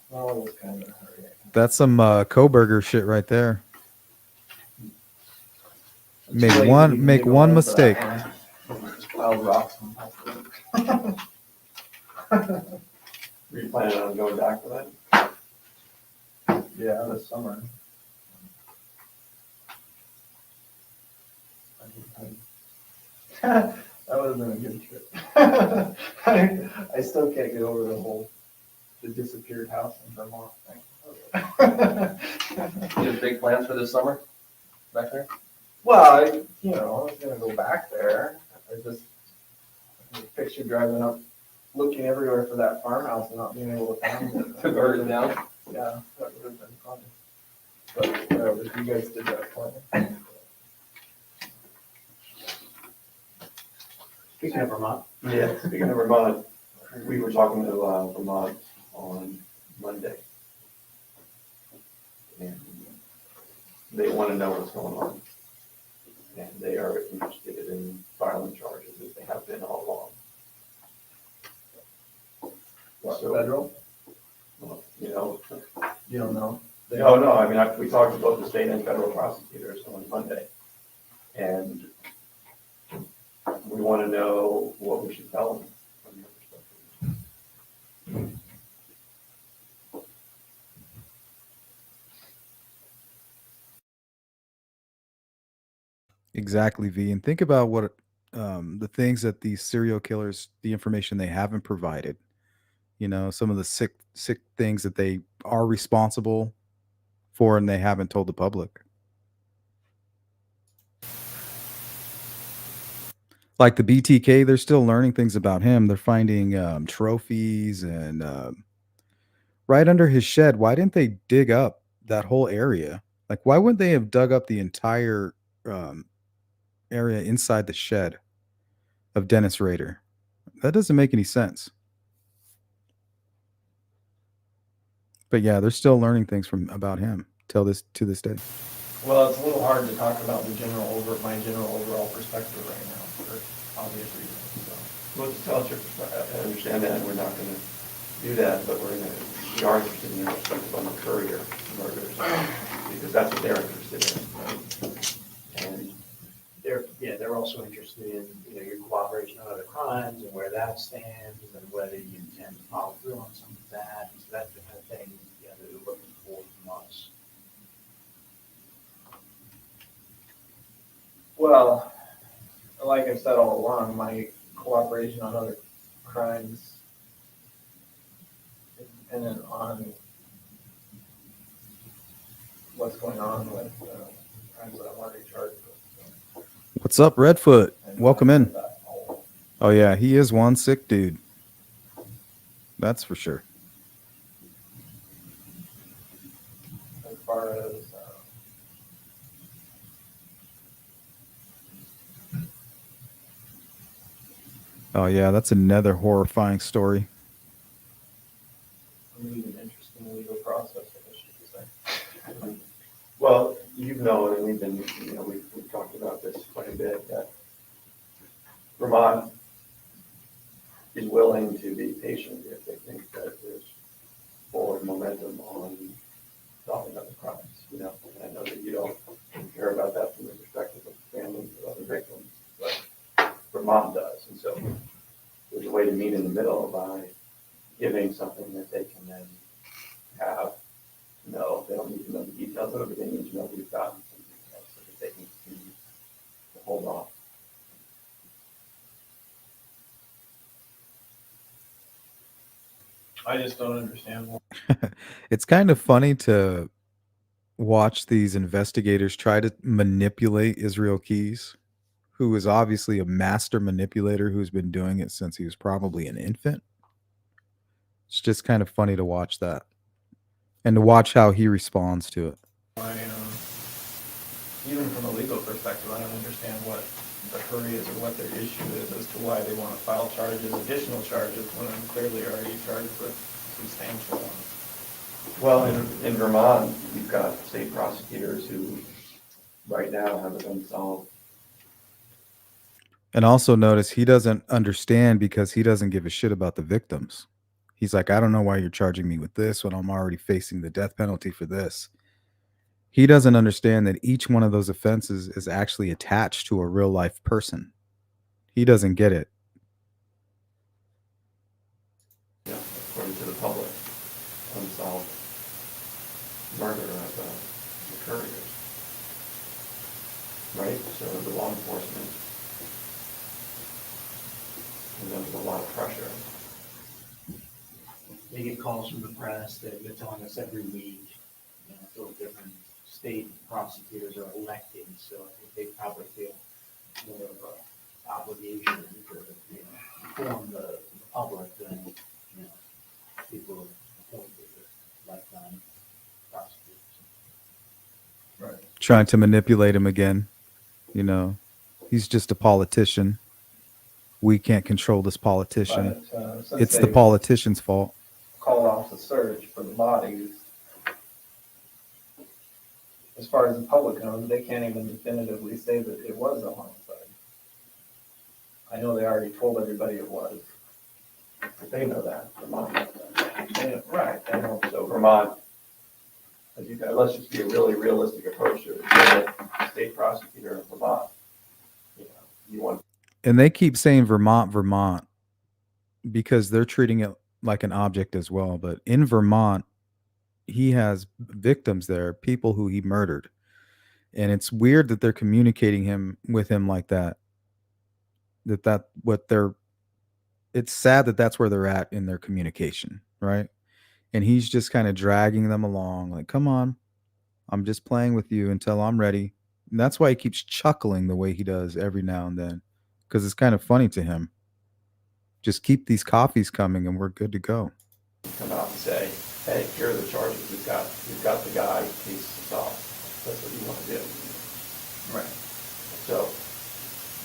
Well, it was kind of a hurry. That's some Koberger shit right there. Make Lazy, one you make can one go for that mistake. one. Just piled rocks on top of it. Were you planning on going back for that? Yeah, this summer. That would have been a good trip. I still can't get over the disappeared house in Vermont thing. You have big plans for this summer back there? Well, I was gonna go back there. I picture driving up, looking everywhere for that farmhouse and not being able to find it. To burn it down? Yeah, that would have been fun. But whatever, you guys did that for me. Speaking of Vermont, Yeah, speaking of Vermont, we were talking to Vermont on Monday. And they want to know what's going on. And they are interested in filing charges as they have been all along. What, So, federal? well, You don't know? No, I mean, we talked to both the state and federal prosecutors on Monday. And we want to know what we should tell them from your perspective. Exactly, V. And think about what the things that these serial killers, the information they haven't provided. Some of the sick things that they are responsible for and they haven't told the public. Like the BTK, they're still learning things about him. They're finding trophies and right under his shed. Why didn't they dig up that whole area? Like, why wouldn't they have dug up the entire area inside the shed of Dennis Rader? That doesn't make any sense. But yeah, they're still learning things about him to this day. Well, it's a little hard to talk about my general overall perspective right now for obvious reasons, so. Well, just tell us your perspective. I understand that, and we're not going to do that, but we are interested in your perspective on the Courier murders, because that's what they're interested in, right? And they're also interested in, your cooperation on other crimes and where that stands and whether you intend to follow through on some of that. So that's the kind of thing, that they're looking for from us. Well, like I've said all along, my cooperation on other crimes is dependent on what's going on with crimes that I'm already charged with. What's up, Redfoot? And Welcome in. that whole- Oh yeah, he is one sick dude. That's for sure. As far as Oh yeah, that's another horrifying story. an interesting legal process, I guess you could say. Well, you've known, and we've been, we've talked about this quite a bit, that Vermont is willing to be patient if they think that there's forward momentum on solving other crimes, And I know that you don't care about that from the perspective of families of other victims, but Vermont does. And so there's a way to meet in the middle by giving something that they can then have. No, they don't need to know the details of it, but they need to know we've gotten some details so that they can continue to hold on. I just don't understand why. It's kind of funny to watch these investigators try to manipulate Israel Keys, who is obviously a master manipulator who's been doing it since he was probably an infant. It's just kind of funny to watch that and to watch how he responds to it. Even from a legal perspective, I don't understand what the hurry is or what their issue is as to why they want to file charges, additional charges, when I'm clearly already charged with substantial ones. Well, in Vermont, you've got state prosecutors who right now have it unsolved. And also notice he doesn't understand because he doesn't give a shit about the victims. He's like, I don't know why you're charging me with this when I'm already facing the death penalty for this. He doesn't understand that each one of those offenses is actually attached to a real life person. He doesn't get it. Yeah, according to the public, unsolved murder of the couriers. Right? So the law enforcement is under a lot of pressure. They get calls from the press that they're telling us every week, so different state prosecutors are elected, so I think they probably feel more of an obligation to, inform the public than, people appointed as lifetime prosecutors. Right. Trying to manipulate him again. He's just a politician. We can't control this politician. But, It's the politician's fault. Called off the search for the bodies. As far as the public knows, they can't even definitively say that it was a homicide. I know they already told everybody it was. But they know that, Vermont knows that. Right. I know, so Vermont, as you guys, let's just be a really realistic approach to it. You're a state prosecutor in Vermont. You want. And they keep saying Vermont, because they're treating it like an object as well. But in Vermont, he has victims there, people who he murdered. And it's weird that they're communicating with him like that. It's sad that that's where they're at in their communication, right? And he's just kind of dragging them along, like, come on, I'm just playing with you until I'm ready. And that's why he keeps chuckling the way he does every now and then, because it's kind of funny to him. Just keep these coffees coming and we're good to go. Come out and say, hey, here are the charges. We've got the guy, case solved. That's what you want to do. Right. So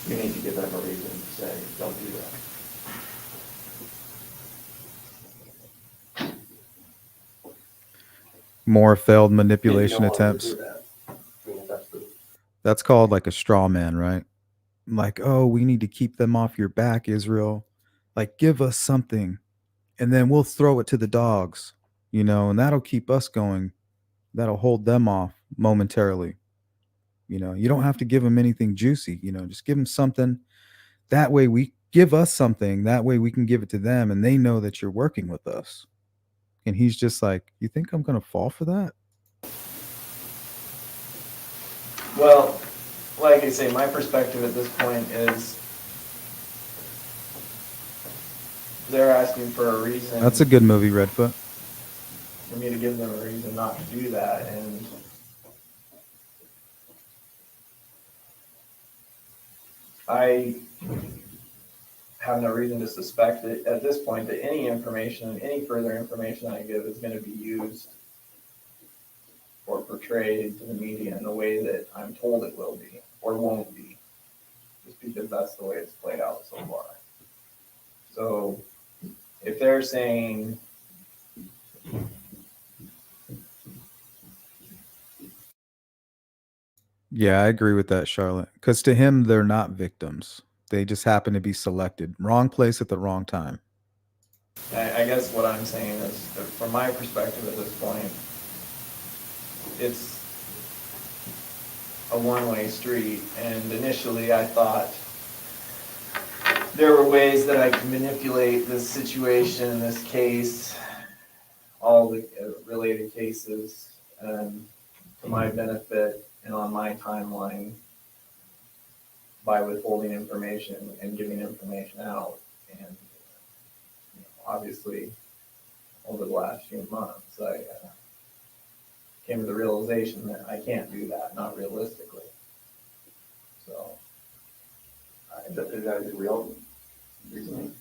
you need to give them a reason to say, don't do that. More failed manipulation attempts. That's That's called like a straw man, right? Like, oh, we need to keep them off your back, Israel. Like, give us something and then we'll throw it to the dogs, and that'll keep us going. That'll hold them off momentarily. You don't have to give them anything juicy, just give them something. That way we give us something. That way we can give it to them and they know that you're working with us. And he's just like, you think I'm going to fall for that? Well, like I say, my perspective at this point is they're asking for a reason. That's a good movie, Redfoot. For me to give them a reason not to do that, and I have no reason to suspect that at this point that any information, any further information I give is going to be used or portrayed to the media in the way that I'm told it will be or won't be, just because that's the way it's played out so far. So if they're saying Yeah, I agree with that, Charlotte. Because to him, they're not victims. They just happen to be selected. Wrong place at the wrong time. I guess what I'm saying is, that from my perspective at this point, it's a one-way street. And initially I thought there were ways that I could manipulate this situation, this case, all the related cases, to my benefit and on my timeline by withholding information and giving information out. And obviously, over the last few months, I came to the realization that I can't do that, not realistically. So, Is that a real reasoning?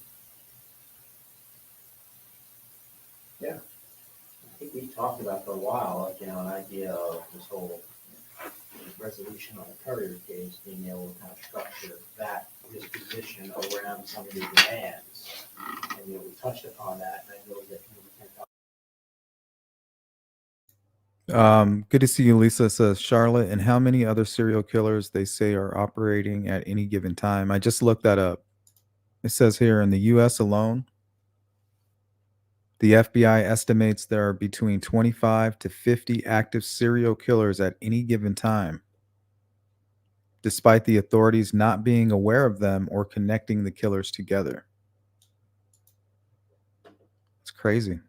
I think we talked about for a while, like, an idea of this whole resolution on the Courier case, being able to kind of structure that disposition around some of the demands. And, we touched upon that, and I know that we can talk. Good to see you, Lisa. Says Charlotte. And how many other serial killers they say are operating at any given time? I just looked that up. It says here in the U.S. alone, the FBI estimates there are between 25 to 50 active serial killers at any given time, despite the authorities not being aware of them or connecting the killers together. It's crazy.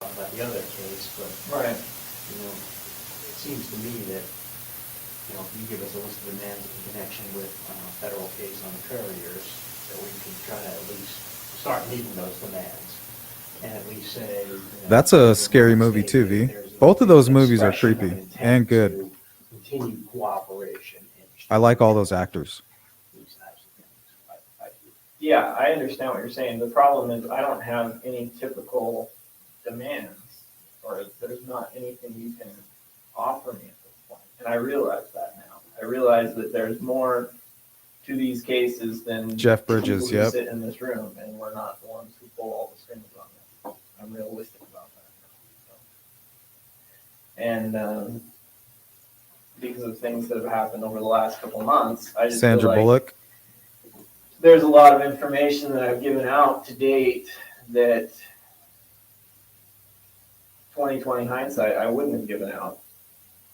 About the other case, but right. it seems to me that if you give us a list of demands in connection with federal case on the Couriers, that we can try to at least start meeting those demands, and at least say That's a scary movie too, V. Both of those movies are creepy and good. Continue cooperation. I like all those actors. Yeah, I understand what you're saying. The problem is I don't have any typical demands, or there's not anything you can offer me at this point. And I realize that now. I realize that there's more to these cases than Jeff Bridges, people who yep. sit in this room, and we're not the ones who pull all the strings on them. I'm realistic about that now. And because of things that have happened over the last couple of months, I just Sandra feel like Bullock. there's a lot of information that I've given out to date that 2020 hindsight I wouldn't have given out,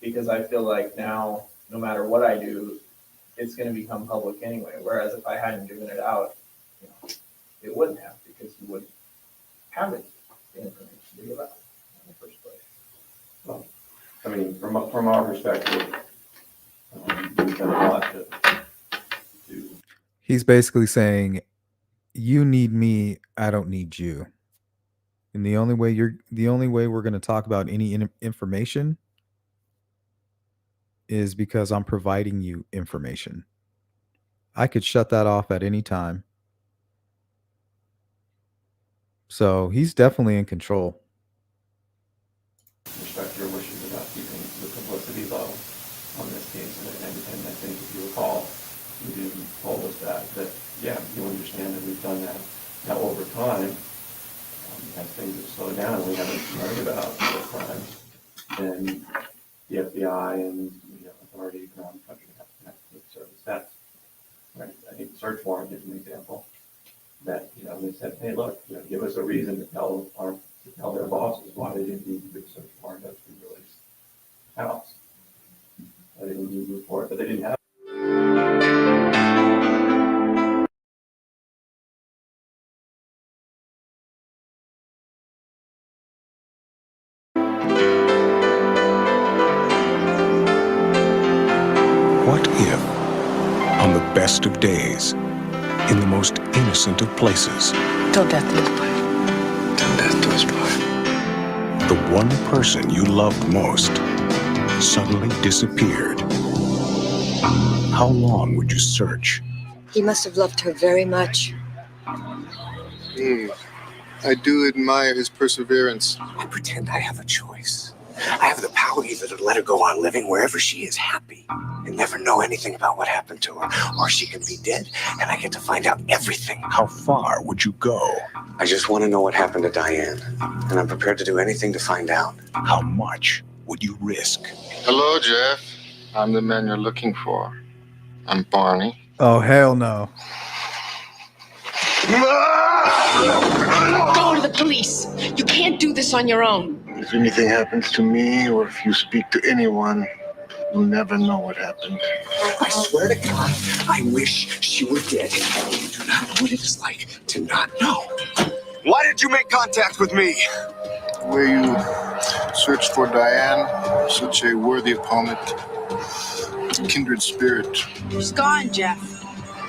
because I feel like now, no matter what I do, it's going to become public anyway. Whereas if I hadn't given it out, it wouldn't have, because you wouldn't have it, the information to give out in the first place. Well, I mean, from our perspective, we've done a lot to. He's basically saying, you need me, I don't need you. And the only way we're going to talk about any information is because I'm providing you information. I could shut that off at any time. So he's definitely in control. Respect your wishes about keeping the publicity low on this case, and I think if you recall, you told us that yeah, you understand that we've done that. Now over time, as things have slowed down, we haven't learned about the crimes, then the FBI and authorities around the country have to connect with certain steps. Right? I think the search warrant is an example that they said, hey, look, give us a reason to tell their bosses why they didn't need to do a search warrant as we released the house. They didn't need to report, but they didn't have. days in the most innocent of places. Till death do us part. Till death do us part. The one person you loved most suddenly disappeared. How long would you search? He must have loved her very much. I do admire his perseverance. I pretend I have a choice. I have the power either to let her go on living wherever she is happy and never know anything about what happened to her, or she can be dead and I get to find out everything. How far would you go? I just want to know what happened to Diane, and I'm prepared to do anything to find out. How much would you risk? Hello, Jeff. I'm the man you're looking for. I'm Barney. Oh, hell no. Go to the police. You can't do this on your own. If anything happens to me, or if you speak to anyone, you'll never know what happened. I swear to God, I wish she were dead. You do not know what it is like to not know. Why did you make contact with me? Where you searched for Diane, such a worthy opponent, kindred spirit. She's gone, Jeff.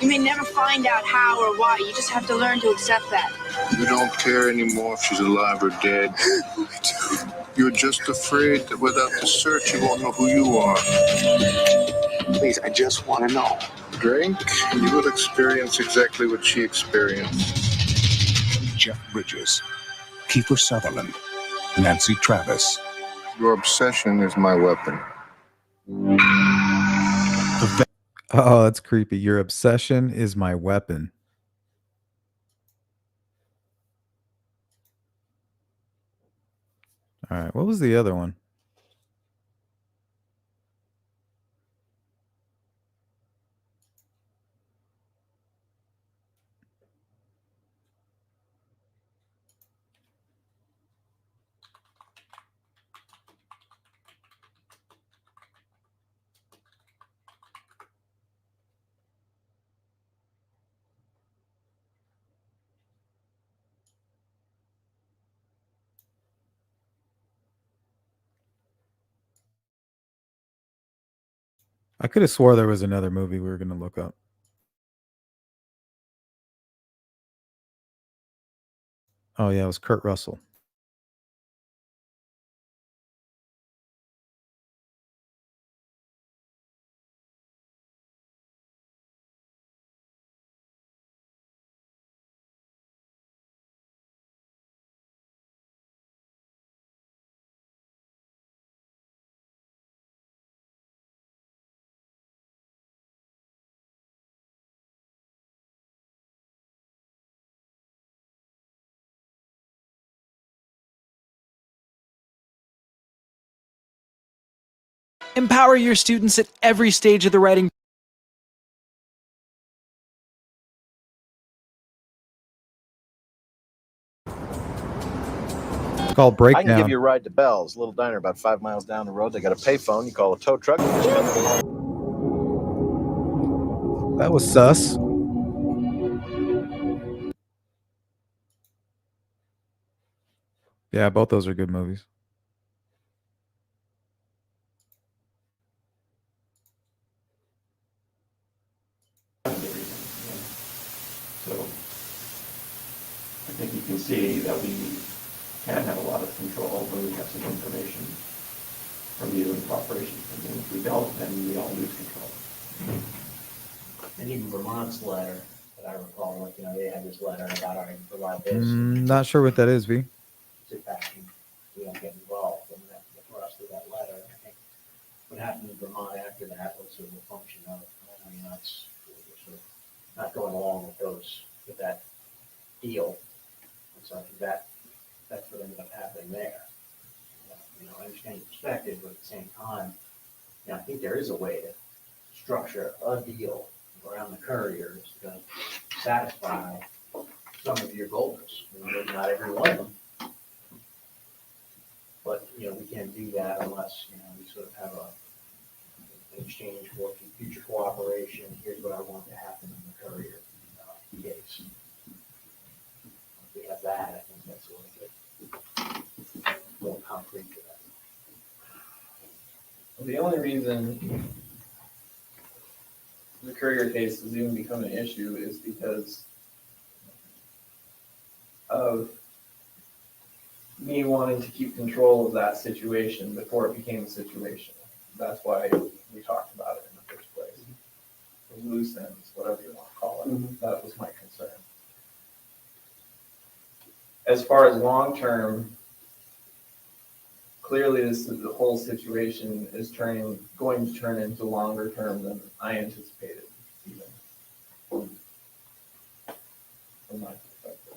You may never find out how or why. You just have to learn to accept that. You don't care anymore if she's alive or dead. I do. You're just afraid that without the search, you won't know who you are. Please, I just want to know. Drink, and you will experience exactly what she experienced. Jeff Bridges, Kiefer Sutherland, Nancy Travis. Your obsession is my weapon. Oh, that's creepy. Your obsession is my weapon. All right. What was the other one? I could have swore there was another movie we were going to look up. Oh, yeah, it was Kurt Russell. Empower your students at every stage of the writing. It's called Breakdown. I can give you a ride to Bell's, a little diner about 5 miles down the road. They got a payphone. You call a tow truck. That was sus. Yeah, both those are good movies. So I think you can see that we can have a lot of control when we have some information from you and cooperation from you. If we don't, then we all lose control. And even Vermont's letter that I recall, like, they had this letter about, all right, provide this. Not sure what that is, V. Sit back and we don't get involved in that, the thrust of that letter. I think what happened in Vermont after that was sort of a function of, that's sort of not going along with that deal. And so I think that's what ended up happening there. I understand your perspective, but at the same time, I think there is a way to structure a deal around the couriers to satisfy some of your goals. Maybe not every one of them, but we can't do that unless we sort of have an exchange for future cooperation. Here's what I want to happen in the courier case. If we have that, I think that's a little bit more concrete to that. The only reason the courier case has even become an issue is because of me wanting to keep control of that situation before it became a situation. That's why we talked about it in the first place. The loose ends, whatever you want to call it, that was my concern. As far as long-term, clearly the whole situation is going to turn into longer term than I anticipated, even from my perspective.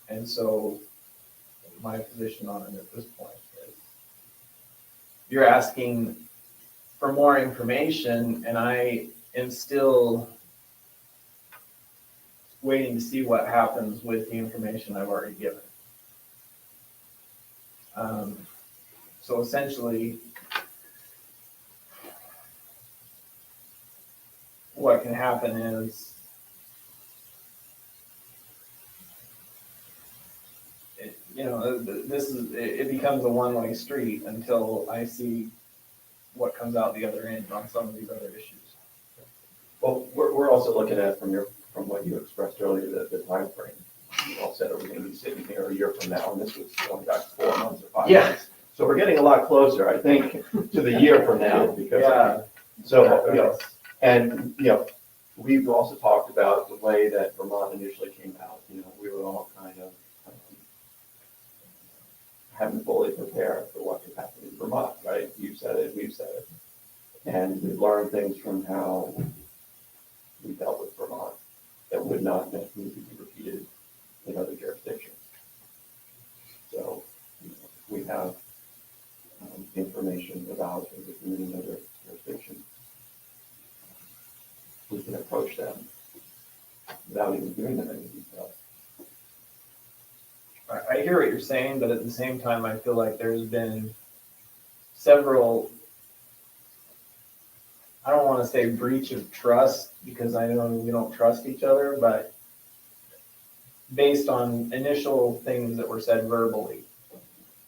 And so my position on it at this point is you're asking for more information, and I am still waiting to see what happens with the information I've already given. So essentially, what can happen is it becomes a one-way street until I see what comes out the other end on some of these other issues. Well, we're also looking at from what you expressed earlier, the time frame. You all said, are we going to be sitting here a year from now? And this was only back 4 months or 5 months. So we're getting a lot closer, I think, to the year from now because we've also talked about the way that Vermont initially came out. We were all kind of haven't fully prepared for what could happen in Vermont, right? You said it, we've said it. And we've learned things from how we dealt with Vermont that would not necessarily be repeated in other jurisdictions. So we have information about within another jurisdiction. We can approach them without even giving them any details. I hear what you're saying, but at the same time, I feel like there's been several, I don't want to say breach of trust because I know we don't trust each other, but based on initial things that were said verbally,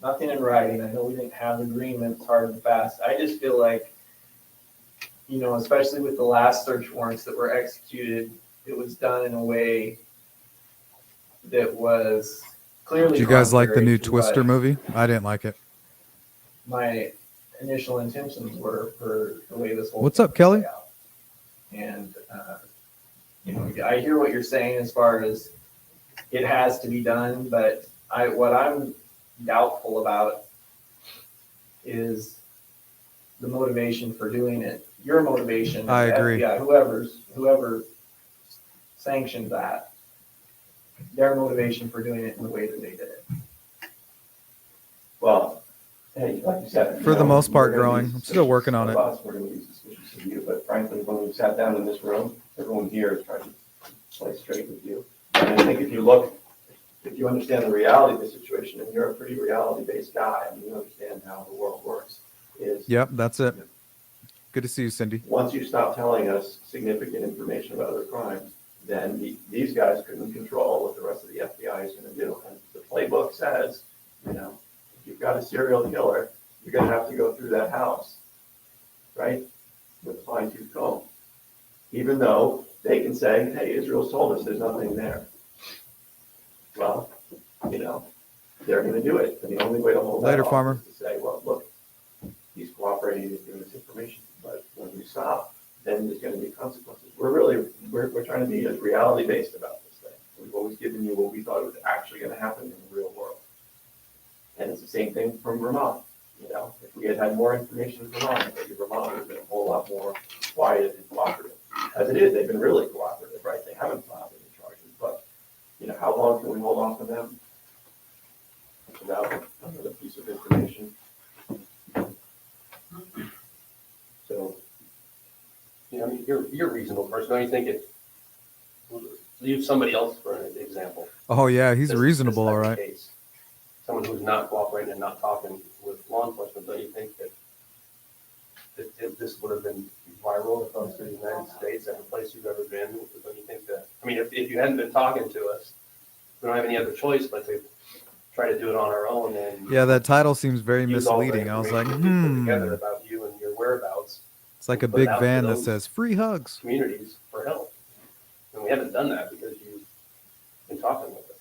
nothing in writing. I know we didn't have agreements hard and fast. I just feel like, especially with the last search warrants that were executed, it was done in a way that was clearly. Do you guys like the new contrary to Twister what movie? I didn't like it. My initial intentions were for the way this whole. What's up, Kelly? And I hear what you're saying as far as it has to be done, but what I'm doubtful about is the motivation for doing it. Your motivation. I agree. Yeah, whoever sanctioned that, their motivation for doing it in the way that they did it. Well, hey, like you said, For the most part, growing. I'm still working on it. We're going to be suspicious of you, but frankly, when we sat down in this room, everyone here is trying to play straight with you. And I think if you understand the reality of the situation, and you're a pretty reality-based guy, and you understand how the world works, Yep, that's it. Good to see you, Cindy. Once you stop telling us significant information about other crimes, then these guys couldn't control what the rest of the FBI is going to do. And the playbook says, if you've got a serial killer, you're going to have to go through that house, right, with a fine-tooth comb. Even though they can say, hey, Israel's told us there's nothing there. Well, they're going to do it. And the only way to hold that off Farmer. is to say, well, look, he's cooperating, he's giving us information. But when we stop, then there's going to be consequences. We're trying to be as reality-based about this thing. We've always given you what we thought was actually going to happen in the real world. And it's the same thing from Vermont. If we had more information from Vermont, maybe Vermont would have been a whole lot more quiet and cooperative. As it is, they've been really cooperative, right? They haven't filed any charges, but how long can we hold on to them without another piece of information? So, you're a reasonable person. Don't you think it? Use somebody else for an example. Oh yeah, he's This reasonable, type all of right. case. Someone who's not cooperating and not talking with law enforcement. Don't you think that this would have been viral across the United States, every place you've ever been? Don't you think that? I mean, if you hadn't been talking to us, we don't have any other choice but to try to do it on our own. And Yeah, that title seems very use all the misleading. I was like, information we put together about you and your whereabouts. It's like a put it big out to van that those says free hugs. communities for help. And we haven't done that because you've been talking with us.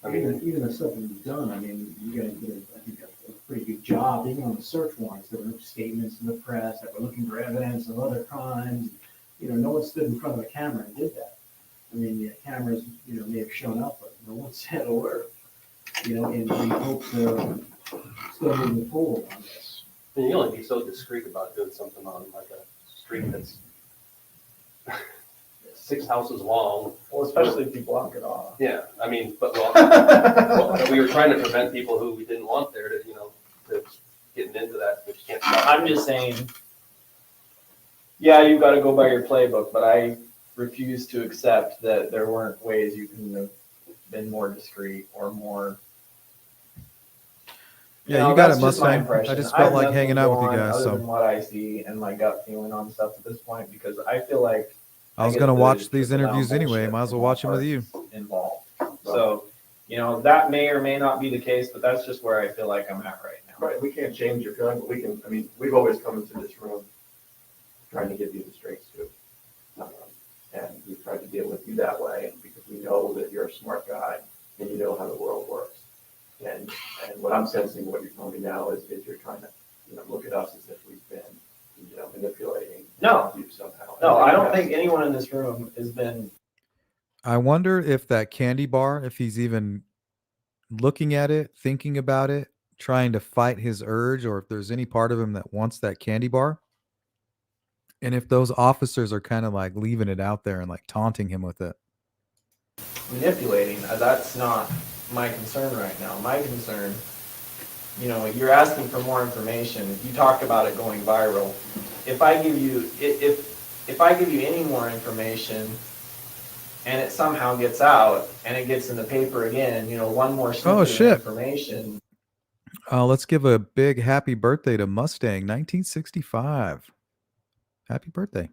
I mean, Even the stuff that you've done, I mean, you guys did, I think, a pretty good job, even on the search warrants. There were statements in the press that we're looking for evidence of other crimes. You know, no one stood in front of a camera and did that. I mean, the cameras, you know, may have shown up, but no one said a word, you know, in hopes of still moving forward on this. I mean, you only be so discreet about doing something on like a street that's 6 houses long. Well, especially if you block it off. Yeah, I mean, but well, we were trying to prevent people who we didn't want there to, you know, to getting into that, which can't stop. I'm just saying, yeah, you've got to go by your playbook, but I refuse to accept that there weren't ways you can have been more discreet or more. Yeah, you got it, that's just my Mustang. impression. I just have felt like nothing hanging out with you going guys. Other So than what I see and my gut feeling on stuff at this point, because I feel like I was get going to the watch these trickle-down interviews anyway. bullshit Might as well from watch them all with you. parties involved. So, you know, that may or may not be the case, but that's just where I feel like I'm at right now. Right, we can't change your feeling, but we can, I mean, we've always come into this room trying to give you the straight scoop. And we've tried to deal with you that way because we know that you're a smart guy and you know how the world works. And what I'm sensing, what you're telling me now is you're trying to, you know, look at us as if we've been, you know, manipulating you somehow. No, I don't think anyone in this room has been. I wonder if that candy bar, if he's even looking at it, thinking about it, trying to fight his urge, or if there's any part of him that wants that candy bar. And if those officers are kind of like leaving it out there and like taunting him with it. Manipulating, that's not my concern right now. My concern, you know, you're asking for more information. You talked about it going viral. If I give you, if I give you any more information and it somehow gets out and it gets in the paper again, you know, one more snippet of information. Let's give a big happy birthday to Mustang 1965. Happy birthday.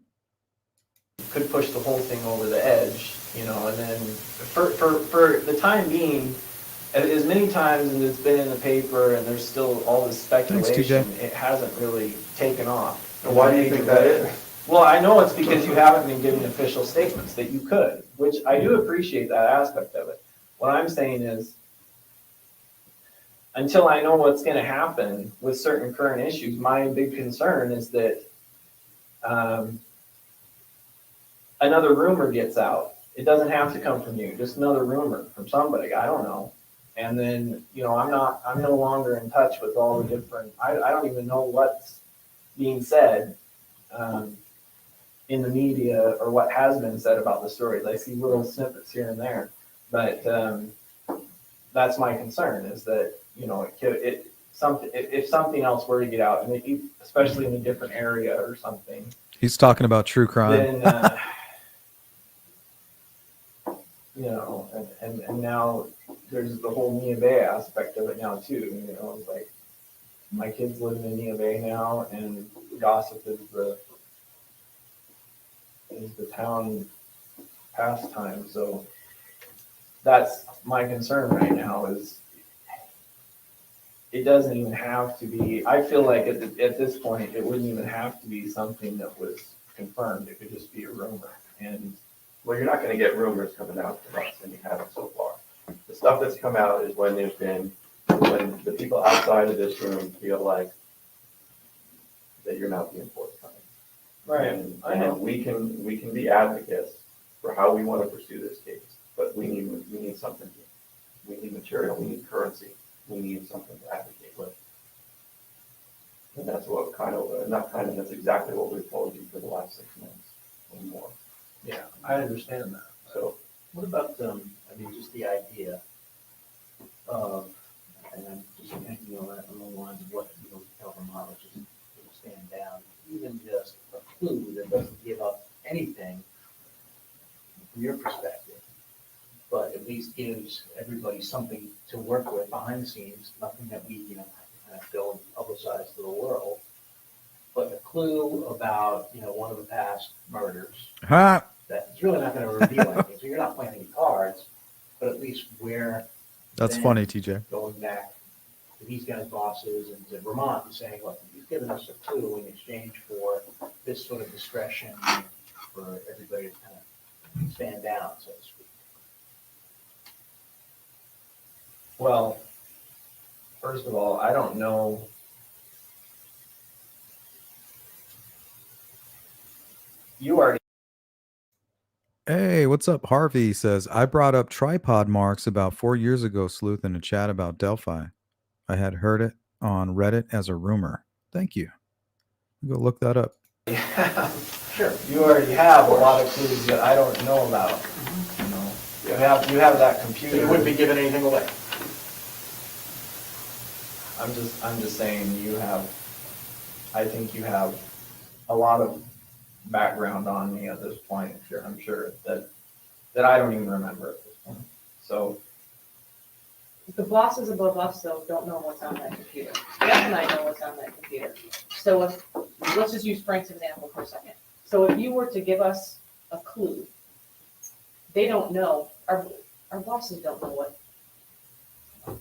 Could push the whole thing over the edge, you know, and then for the time being, as many times as it's been in the paper and there's still all this speculation, Thanks, it hasn't really taken off. And why do you think that is? Well, I know it's because you haven't been giving official statements that you could, which I do appreciate that aspect of it. What I'm saying is, until I know what's going to happen with certain current issues, my big concern is that another rumor gets out. It doesn't have to come from you, just another rumor from somebody, I don't know. And then, you know, I'm no longer in touch with all the different, I don't even know what's being said in the media or what has been said about the stories. I see little snippets here and there, but that's my concern is that, you know, if something else were to get out, and especially in a different area or something. He's talking about true crime. Then, you know, and now there's the whole Nia Bay aspect of it now too. You know, it's like my kids live in Nia Bay now, and gossip is the town pastime. So that's my concern right now is it doesn't even have to be, I feel like at this point, it wouldn't even have to be something that was confirmed. It could just be a rumor. And well, you're not going to get rumors coming out from us, and you haven't so far. The stuff that's come out is when when the people outside of this room feel like that you're not being forthcoming. Right. And, I know we can be advocates for how we want to pursue this case, but we need something. We need material. We need currency. We need something to advocate with. And that's what that's exactly what we've told you for the last 6 months or more. Yeah, I understand that. So what about, I mean, just the idea of, and I'm just thinking along the lines of what, you know, we tell Vermonters just stand down, even just a clue that doesn't give up anything from your perspective, but at least gives everybody something to work with behind the scenes, nothing that we, you know, have to kind of go and publicize to the world, but a clue about, you know, one of the past murders. That's really not going to reveal anything. So you're not playing any cards, but at least where. That's funny, TJ. Going back to these guys' bosses and to Vermont and saying, look, these given us a clue in exchange for this sort of discretion for everybody to kind of stand down, so to speak. Well, first of all, I don't know. You already. Hey, what's up? Harvey says, I brought up tripod marks about 4 years ago, Sleuth, in a chat about Delphi. I had heard it on Reddit as a rumor. Thank you. Go look that up. Sure. You already have a lot of clues that I don't know about. You know, you have that computer. You wouldn't be giving anything away. I'm just saying I think you have a lot of background on me at this point. I'm sure that I don't even remember at this point. So The bosses above us, though, don't know what's on that computer. Jeff and I know what's on that computer. So let's just use Frank's example for a second. So if you were to give us a clue, they don't know, our bosses don't know what. I'm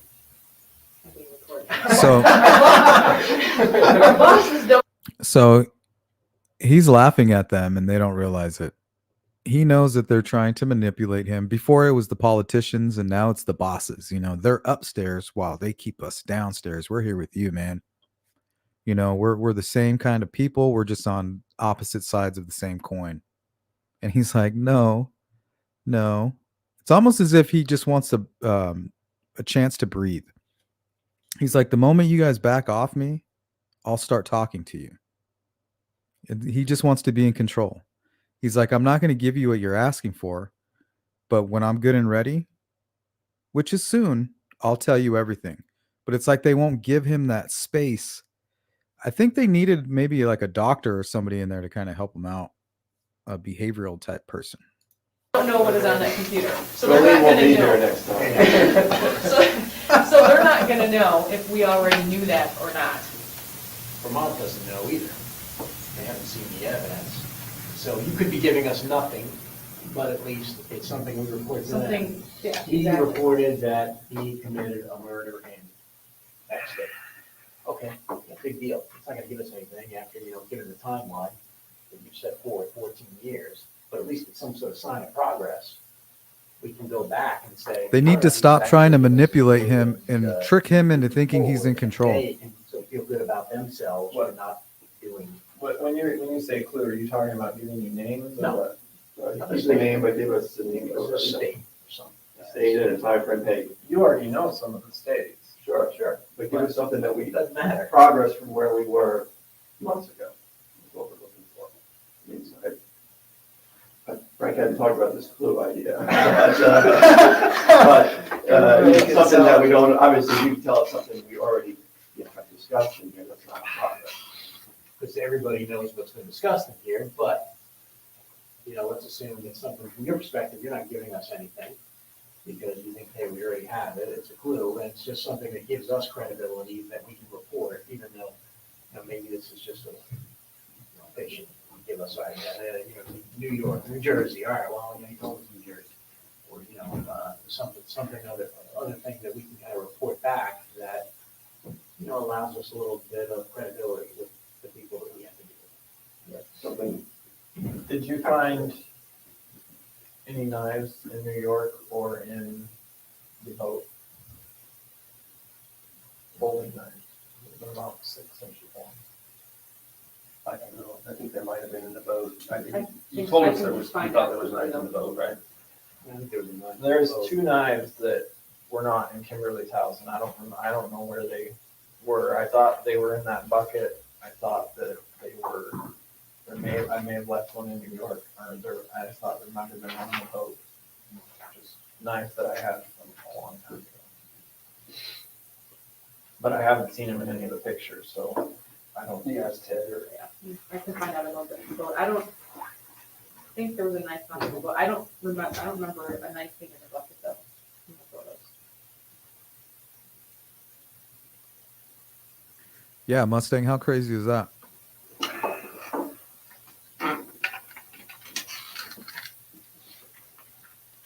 being recorded. So, our bosses don't. So he's laughing at them and they don't realize it. He knows that they're trying to manipulate him. Before it was the politicians and now it's the bosses. You know, they're upstairs while they keep us downstairs. We're here with you, man. You know, we're the same kind of people. We're just on opposite sides of the same coin. And he's like, no. It's almost as if he just wants a chance to breathe. He's like, the moment you guys back off me, I'll start talking to you. And he just wants to be in control. He's like, I'm not going to give you what you're asking for, but when I'm good and ready, which is soon, I'll tell you everything. But it's like they won't give him that space. I think they needed maybe like a doctor or somebody in there to kind of help him out, a behavioral type person. Don't know what is on that computer. So Well, they're not we'll going be to there know. next time. So they're not going to know if we already knew that or not. Vermont doesn't know either. They haven't seen the evidence. So you could be giving us nothing, but at least it's something we report to them. Something, yeah, He exactly. reported that he committed a murder in X day. Okay, yeah, big deal. It's not gonna give us anything after, given the timeline that you set forward, 14 years, but at least it's some sort of sign of progress. We can go back and say. They need to stop trying to manipulate him and trick him into thinking he's in control. They can so feel good about themselves for not doing. when you say clue, are you talking about giving you names? Or No. what? Give the name, but give us the name of the State or something. state and a time frame. Hey, You already know some of the states. sure. But give us something that we, Doesn't matter. progress from where we were months ago. Is what we're looking for. I mean, Frank hadn't talked about this clue idea. But something that we don't, obviously you can tell us something we already have discussed in here that's not progress. Because everybody knows what's been discussed in here, but, let's assume that something from your perspective, you're not giving us anything because you think, hey, we already have it, it's a clue, and it's just something that gives us credibility that we can report, even though, maybe this is just a, they should give us, New York, New Jersey, all right, well, you told us New Jersey. Or, something other thing that we can kind of report back that, allows us a little bit of credibility with the people that we have to deal with. Something. Did you find any knives in New York or in the boat? Folding knives. There's about 6 inches long. I don't know. I think there might have been in the boat. You think- told I us think there we was, you find thought out there was knives in the boat, right? I think there was a knife in the There's boat. 2 knives that were not in Kimberly's house, and I don't know where they were. I thought they were in that bucket. I thought that they were. I may have left one in New York, or I just thought there might have been one on the boat. Just knives that I had from a long time ago. But I haven't seen them in any of the pictures, so I don't think that's Ted or. Yeah, I can find out about that. But I don't think there was a knife on the boat. I don't remember a knife being in the bucket though. In the photos. Yeah, Mustang, how crazy is that?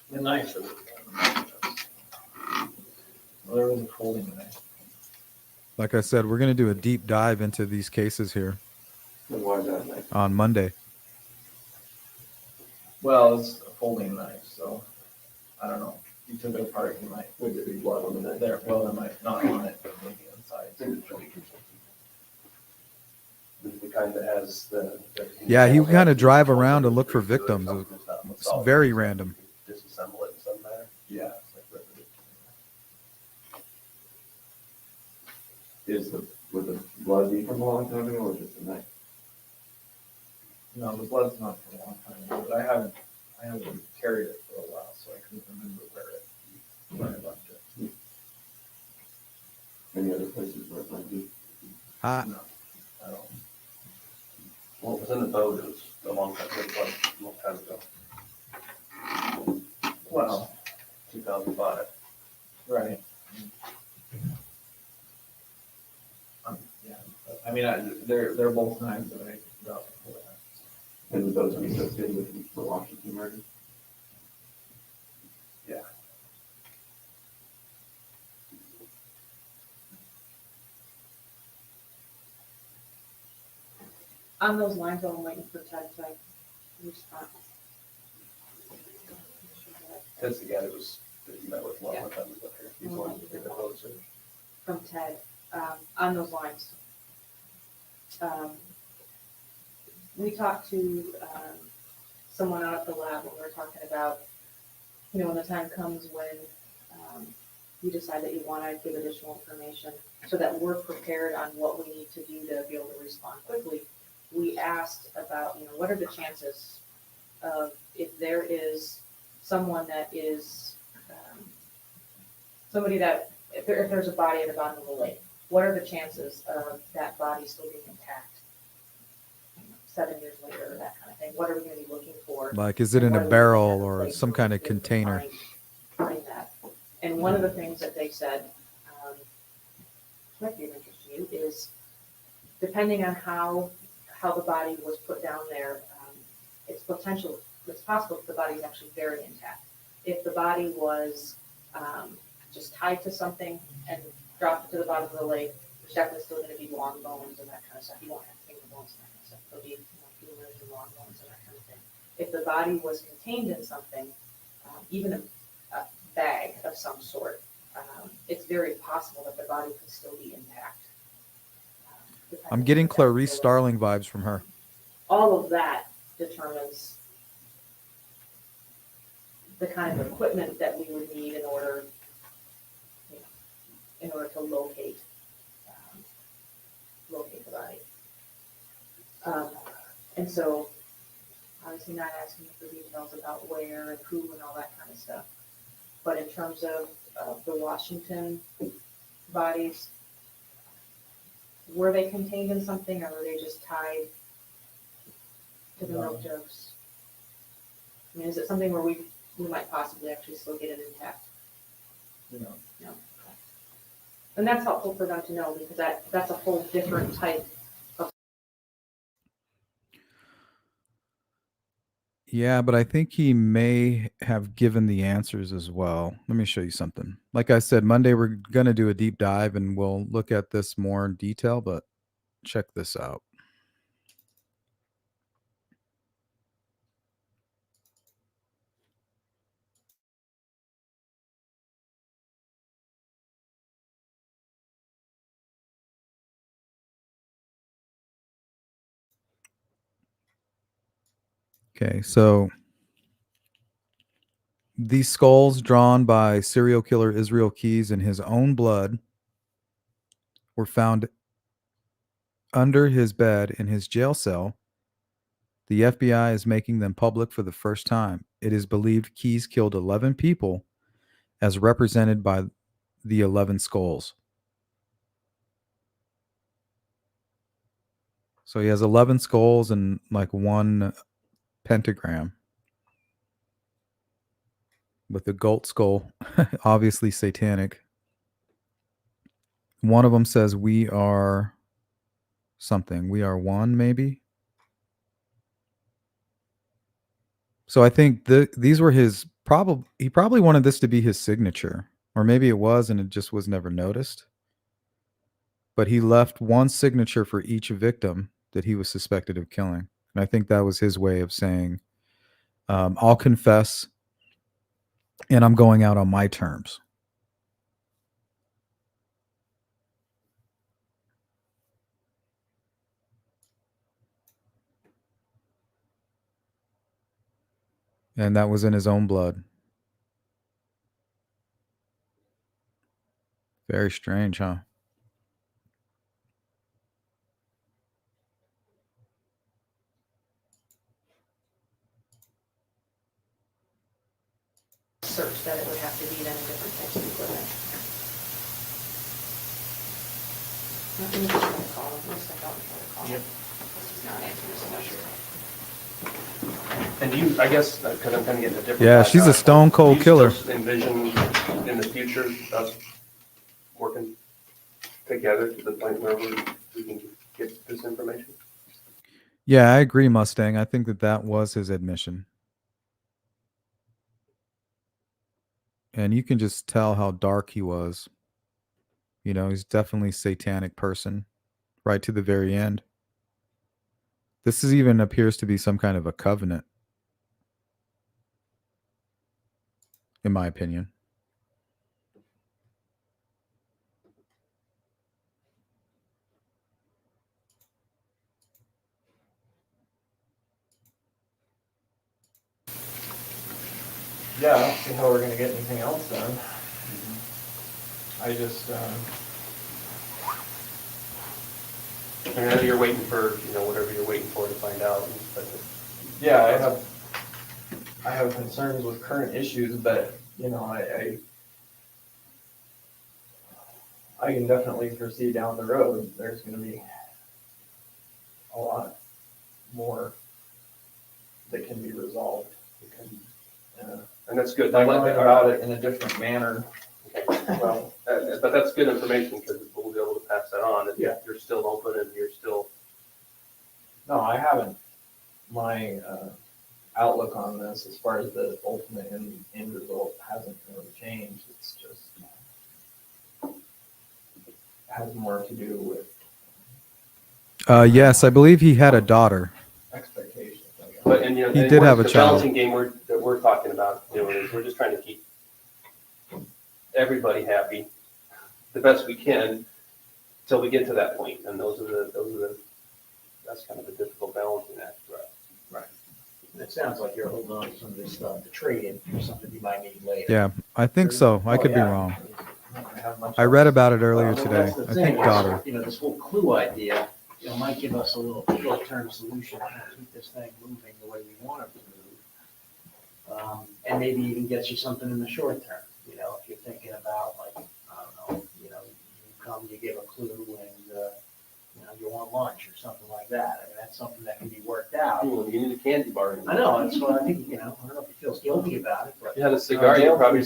The knife. Well, there was a folding knife. Like I said, we're going to do a deep dive into these cases here And why is that nice? on Monday. Well, it's a folding knife, so I don't know. You took it apart, you might. Would there be blood on the knife? There might not on it, but maybe inside. This is the kind that has the. Yeah, he kind of drive around to look for victims. It's very random. Disassemble it in some manner. Yeah. Would the blood be from a long time ago or just a knife? No, the blood's not for a long time ago, but I haven't carried it for a while, so I couldn't remember where I left it. Any other places where it might be? No, I don't. Well, it was in the boat, it was a long time ago. Well, 2005. right. Yeah, I mean, they're both knives that I got before that. And would those be associated with the Washington murder? Yeah. On those lines, I'm waiting for Ted to respond. Ted's the guy that you met with one time was up here. He's the one who did the road search. From Ted, on those lines. We talked to someone out at the lab when we were talking about, when the time comes when you decide that you want to give additional information so that we're prepared on what we need to do to be able to respond quickly. We asked about, what are the chances of if there is someone that is somebody that if there's a body at the bottom of the lake, what are the chances of that body still being intact 7 years later, or that kind of thing? What are we going to be looking for? Like, is it in a barrel or some kind of container? Find that. And one of the things that they said, might be of interest to you, is depending on how the body was put down there, it's possible that the body is actually very intact. If the body was just tied to something and dropped to the bottom of the lake, there's definitely still going to be long bones and that kind of stuff. You won't have finger bones and that kind of stuff. There'll be femurs and long bones and that kind of thing. If the body was contained in something, even a bag of some sort, it's very possible that the body could still be intact. I'm getting Clarice Starling vibes from her. All of that determines the kind of equipment that we would need in order to locate the body. And so, obviously not asking for details about where and who and all that kind of stuff. But in terms of the Washington bodies, were they contained in something or were they just tied to the milk jugs? I mean, is it something where we might possibly actually still get it intact? No. No. And that's helpful for them to know because that's a whole different type of. Yeah, but I think he may have given the answers as well. Let me show you something. Like I said, Monday we're going to do a deep dive and we'll look at this more in detail, but check this out. Okay, so these skulls drawn by serial killer Israel Keys in his own blood were found under his bed in his jail cell. The FBI is making them public for the first time. It is believed Keys killed 11 people as represented by the 11 skulls. So he has 11 skulls and like one pentagram with the goat skull, obviously satanic. One of them says, "We are something. We are one," maybe. So I think these were his he probably wanted this to be his signature, or maybe it was and it just was never noticed. but he left one signature for each victim that he was suspected of killing. And I think that was his way of saying, I'll confess and I'm going out on my terms. And that was in his own blood. Very strange, huh? Search that it would have to be then different types of equipment. Let me just try to call him. Let's step out and try to call him. He's not answering, so I'm not sure. And do you, I guess, because I'm kind of getting a different. Yeah, she's a stone cold killer. Do you still envision in the future us working together to the point where we can get this information? Yeah, I agree, Mustang. I think that was his admission. And you can just tell how dark he was. You know, he's definitely a satanic person right to the very end. This is even appears to be some kind of a covenant, in my opinion. Yeah, I don't see how we're gonna get anything else done. I just, I know you're waiting for, whatever you're waiting for to find out. yeah, I have concerns with current issues, but, I can definitely foresee down the road, there's gonna be a lot more that can be resolved. And that's good. By going about it in a different manner. Well, but that's good information because we'll be able to pass that on. If Yeah. you're still open and you're still. No, I haven't. My outlook on this, as far as the ultimate end result, hasn't really changed. It's just has more to do with Yes, I believe he had a daughter. expectations. I guess. But He did have a the child. balancing game that we're talking about doing is we're just trying to keep everybody happy the best we can till we get to that point. And that's kind of a difficult balancing act for us. Right. And it sounds like you're holding on to some of this stuff to trade in for something you might need later. Yeah, I think so. I could be yeah. wrong. Not gonna have much I else. read about it earlier Well, today. that's the I thing think is, daughter. This whole clue idea, might give us a little short-term solution to keep this thing moving the way we want it to move. And maybe even get you something in the short term, if you're thinking about like, I don't know, you come, you give a clue and, you want lunch or something like that. I mean, that's something that can be worked out. Ooh, you need a candy bar. I know, that's what I think, I don't know if he feels guilty about it, but. If you had a cigar, you'd probably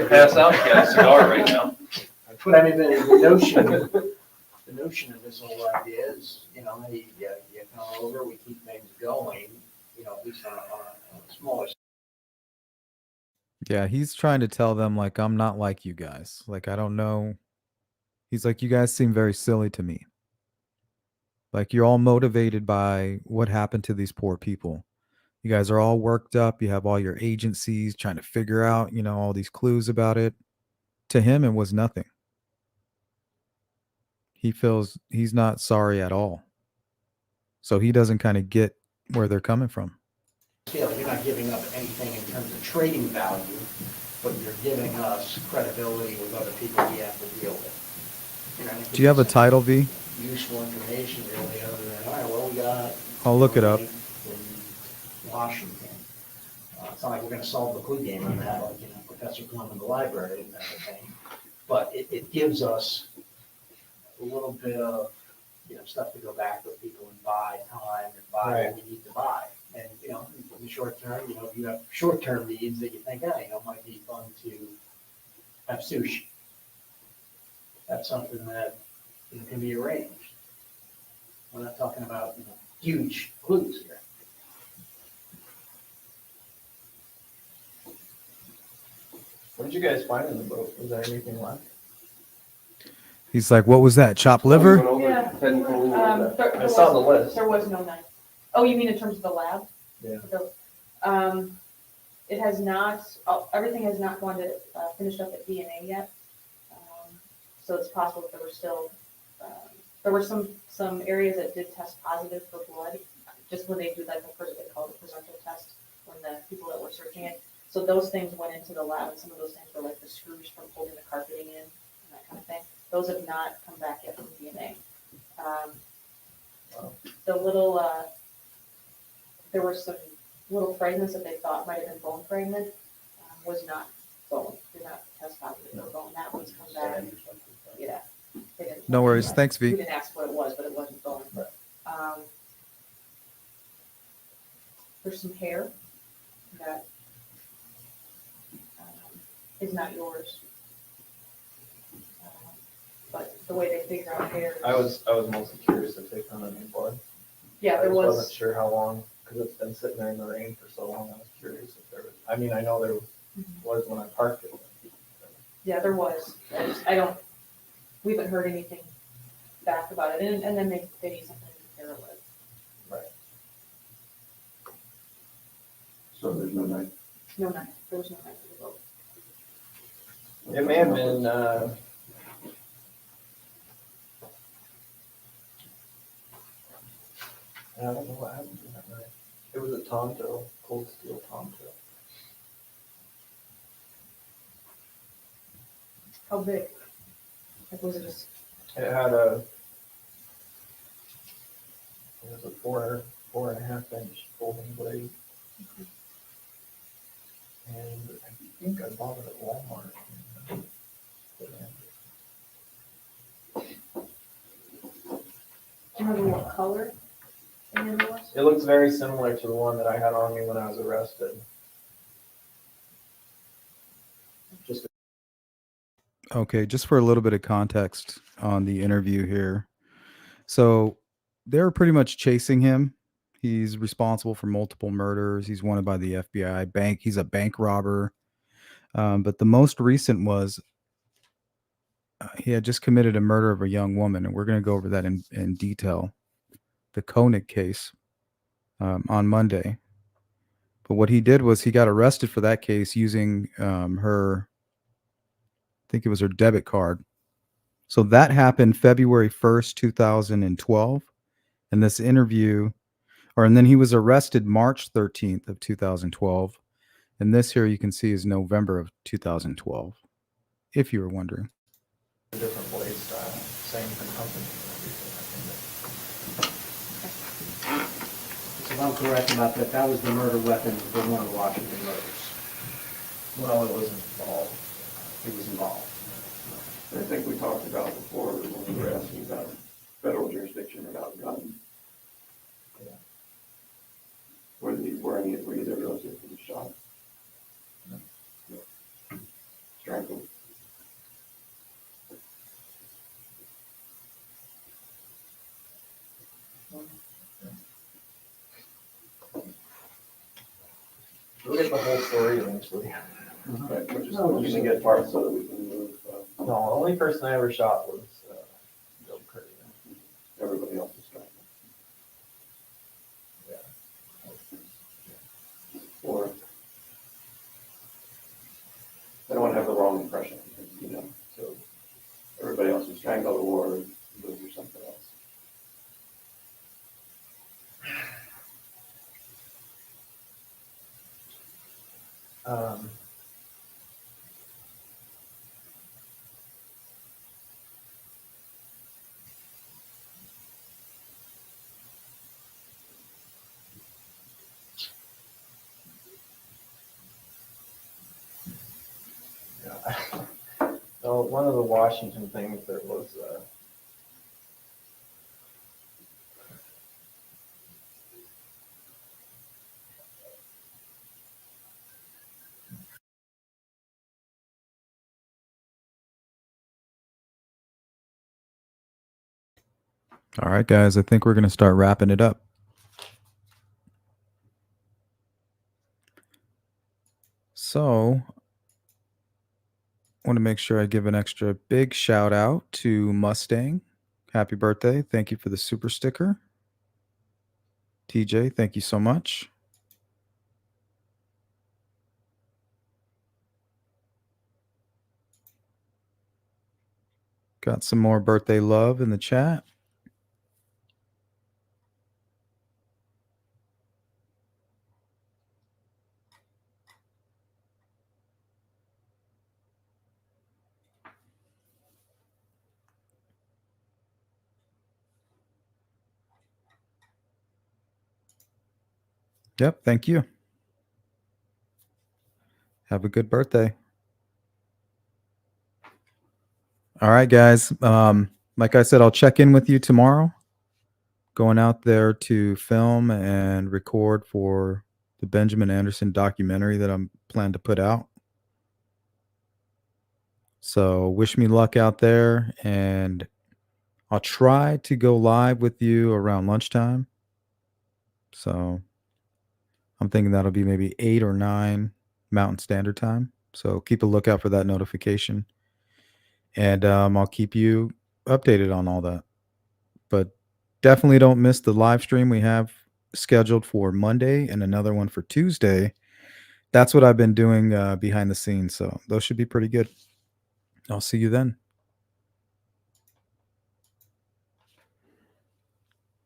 pass out if you had a cigar right now. But I mean, the notion of this whole idea is, you come over, we keep things going, at least on a smaller. Yeah, he's trying to tell them, like, I'm not like you guys. Like, I don't know. He's like, you guys seem very silly to me. Like, you're all motivated by what happened to these poor people. You guys are all worked up. You have all your agencies trying to figure out, all these clues about it. To him, it was nothing. He feels he's not sorry at all. So he doesn't kind of get where they're coming from. You're not giving up anything in terms of trading value, but you're giving us credibility with other people we have to deal with. Do you have a title, V? Useful information really, other than, all right, well, we got. I'll look it up. In Washington. It's not like we're gonna solve the clue game on that, like, Professor Plum in the library and everything. But it gives us a little bit of, stuff to go back with people and buy time and buy what we need to buy. And, in the short term, if you have short-term needs that you think, might be fun to have sushi. That's something that can be arranged. We're not talking about, huge clues here. What did you guys find in the boat? Was there anything left? He's like, what was that? Chopped We went liver? over Yeah. 10 total. I saw the list. There was no knife. Oh, you mean in terms of the lab? Yeah. It has not, everything has not gone to, finished up at DNA yet. So it's possible that there were still, there were some areas that did test positive for blood, just when they do like the first, they call it the presentile test, when the people that were searching it. So those things went into the lab, and some of those things were like the screws from holding the carpeting in, and that kind of thing. Those have not come back yet from DNA. The little, there were some little fragments that they thought might have been bone fragment, was not bone, did not test positive for bone. That one's come back. Yeah. They didn't- No worries. Thanks, V. We didn't ask what it was, but it wasn't bone. There's some hair that is not yours. But the way they figure out hair. I was mostly curious if they found any blood. Yeah, there I was. wasn't sure how long, because it's been sitting there in the rain for so long. I was curious if there was, I mean, I know there was when I parked it. Yeah, there was. We haven't heard anything back about it, and then they need something to compare it with. Right. So there's no knife. No knife, there was no knife in the boat. It may have been, I don't know what happened to that knife. It was a Tonto, cold steel Tonto. How big? Like, was it just? It was a 4.5 inch folding blade. And I think I bought it at Walmart. Do you remember what color the handle was? It looks very similar to the one that I had on me when I was arrested. Just Okay, just for a little bit of context on the interview here. So they were pretty much chasing him. He's responsible for multiple murders. He's wanted by the FBI. He's a bank robber. But the most recent was he had just committed a murder of a young woman, and we're going to go over that in detail. The Koenig case on Monday. But what he did was he got arrested for that case using her, I think it was her debit card. So that happened February 1st, 2012. And this interview, and then he was arrested March 13th of 2012. And this here you can see is November of 2012, if you were wondering. different blade style, same company. So if I'm correct about that, that was the murder weapon for one of the Washington murders. Well, it was involved. It was involved. I think we talked about before when we were asking about federal jurisdiction about guns. Yeah. Were either of those victims shot? No. Strangled. We'll get the whole story eventually. Right, we're just gonna get parts so that we can move. No, the only person I ever shot was Bill Curry. Everybody else is strangled. Yeah. Or I don't want to have the wrong impression, so everybody else is strangled or those are something else. So one of the Washington things that was All right, guys, I think we're going to start wrapping it up. So want to make sure I give an extra big shout out to Mustang. Happy birthday. Thank you for the super sticker. TJ, thank you so much. Got some more birthday love in the chat. Yep, thank you. Have a good birthday. All right, guys. Like I said, I'll check in with you tomorrow. Going out there to film and record for the Benjamin Anderson documentary that I'm planning to put out. So wish me luck out there, and I'll try to go live with you around lunchtime. So I'm thinking that'll be maybe 8 or 9 Mountain Standard Time. So keep a lookout for that notification. And I'll keep you updated on all that. But definitely don't miss the live stream we have scheduled for Monday and another one for Tuesday. That's what I've been doing behind the scenes. So those should be pretty good. I'll see you then.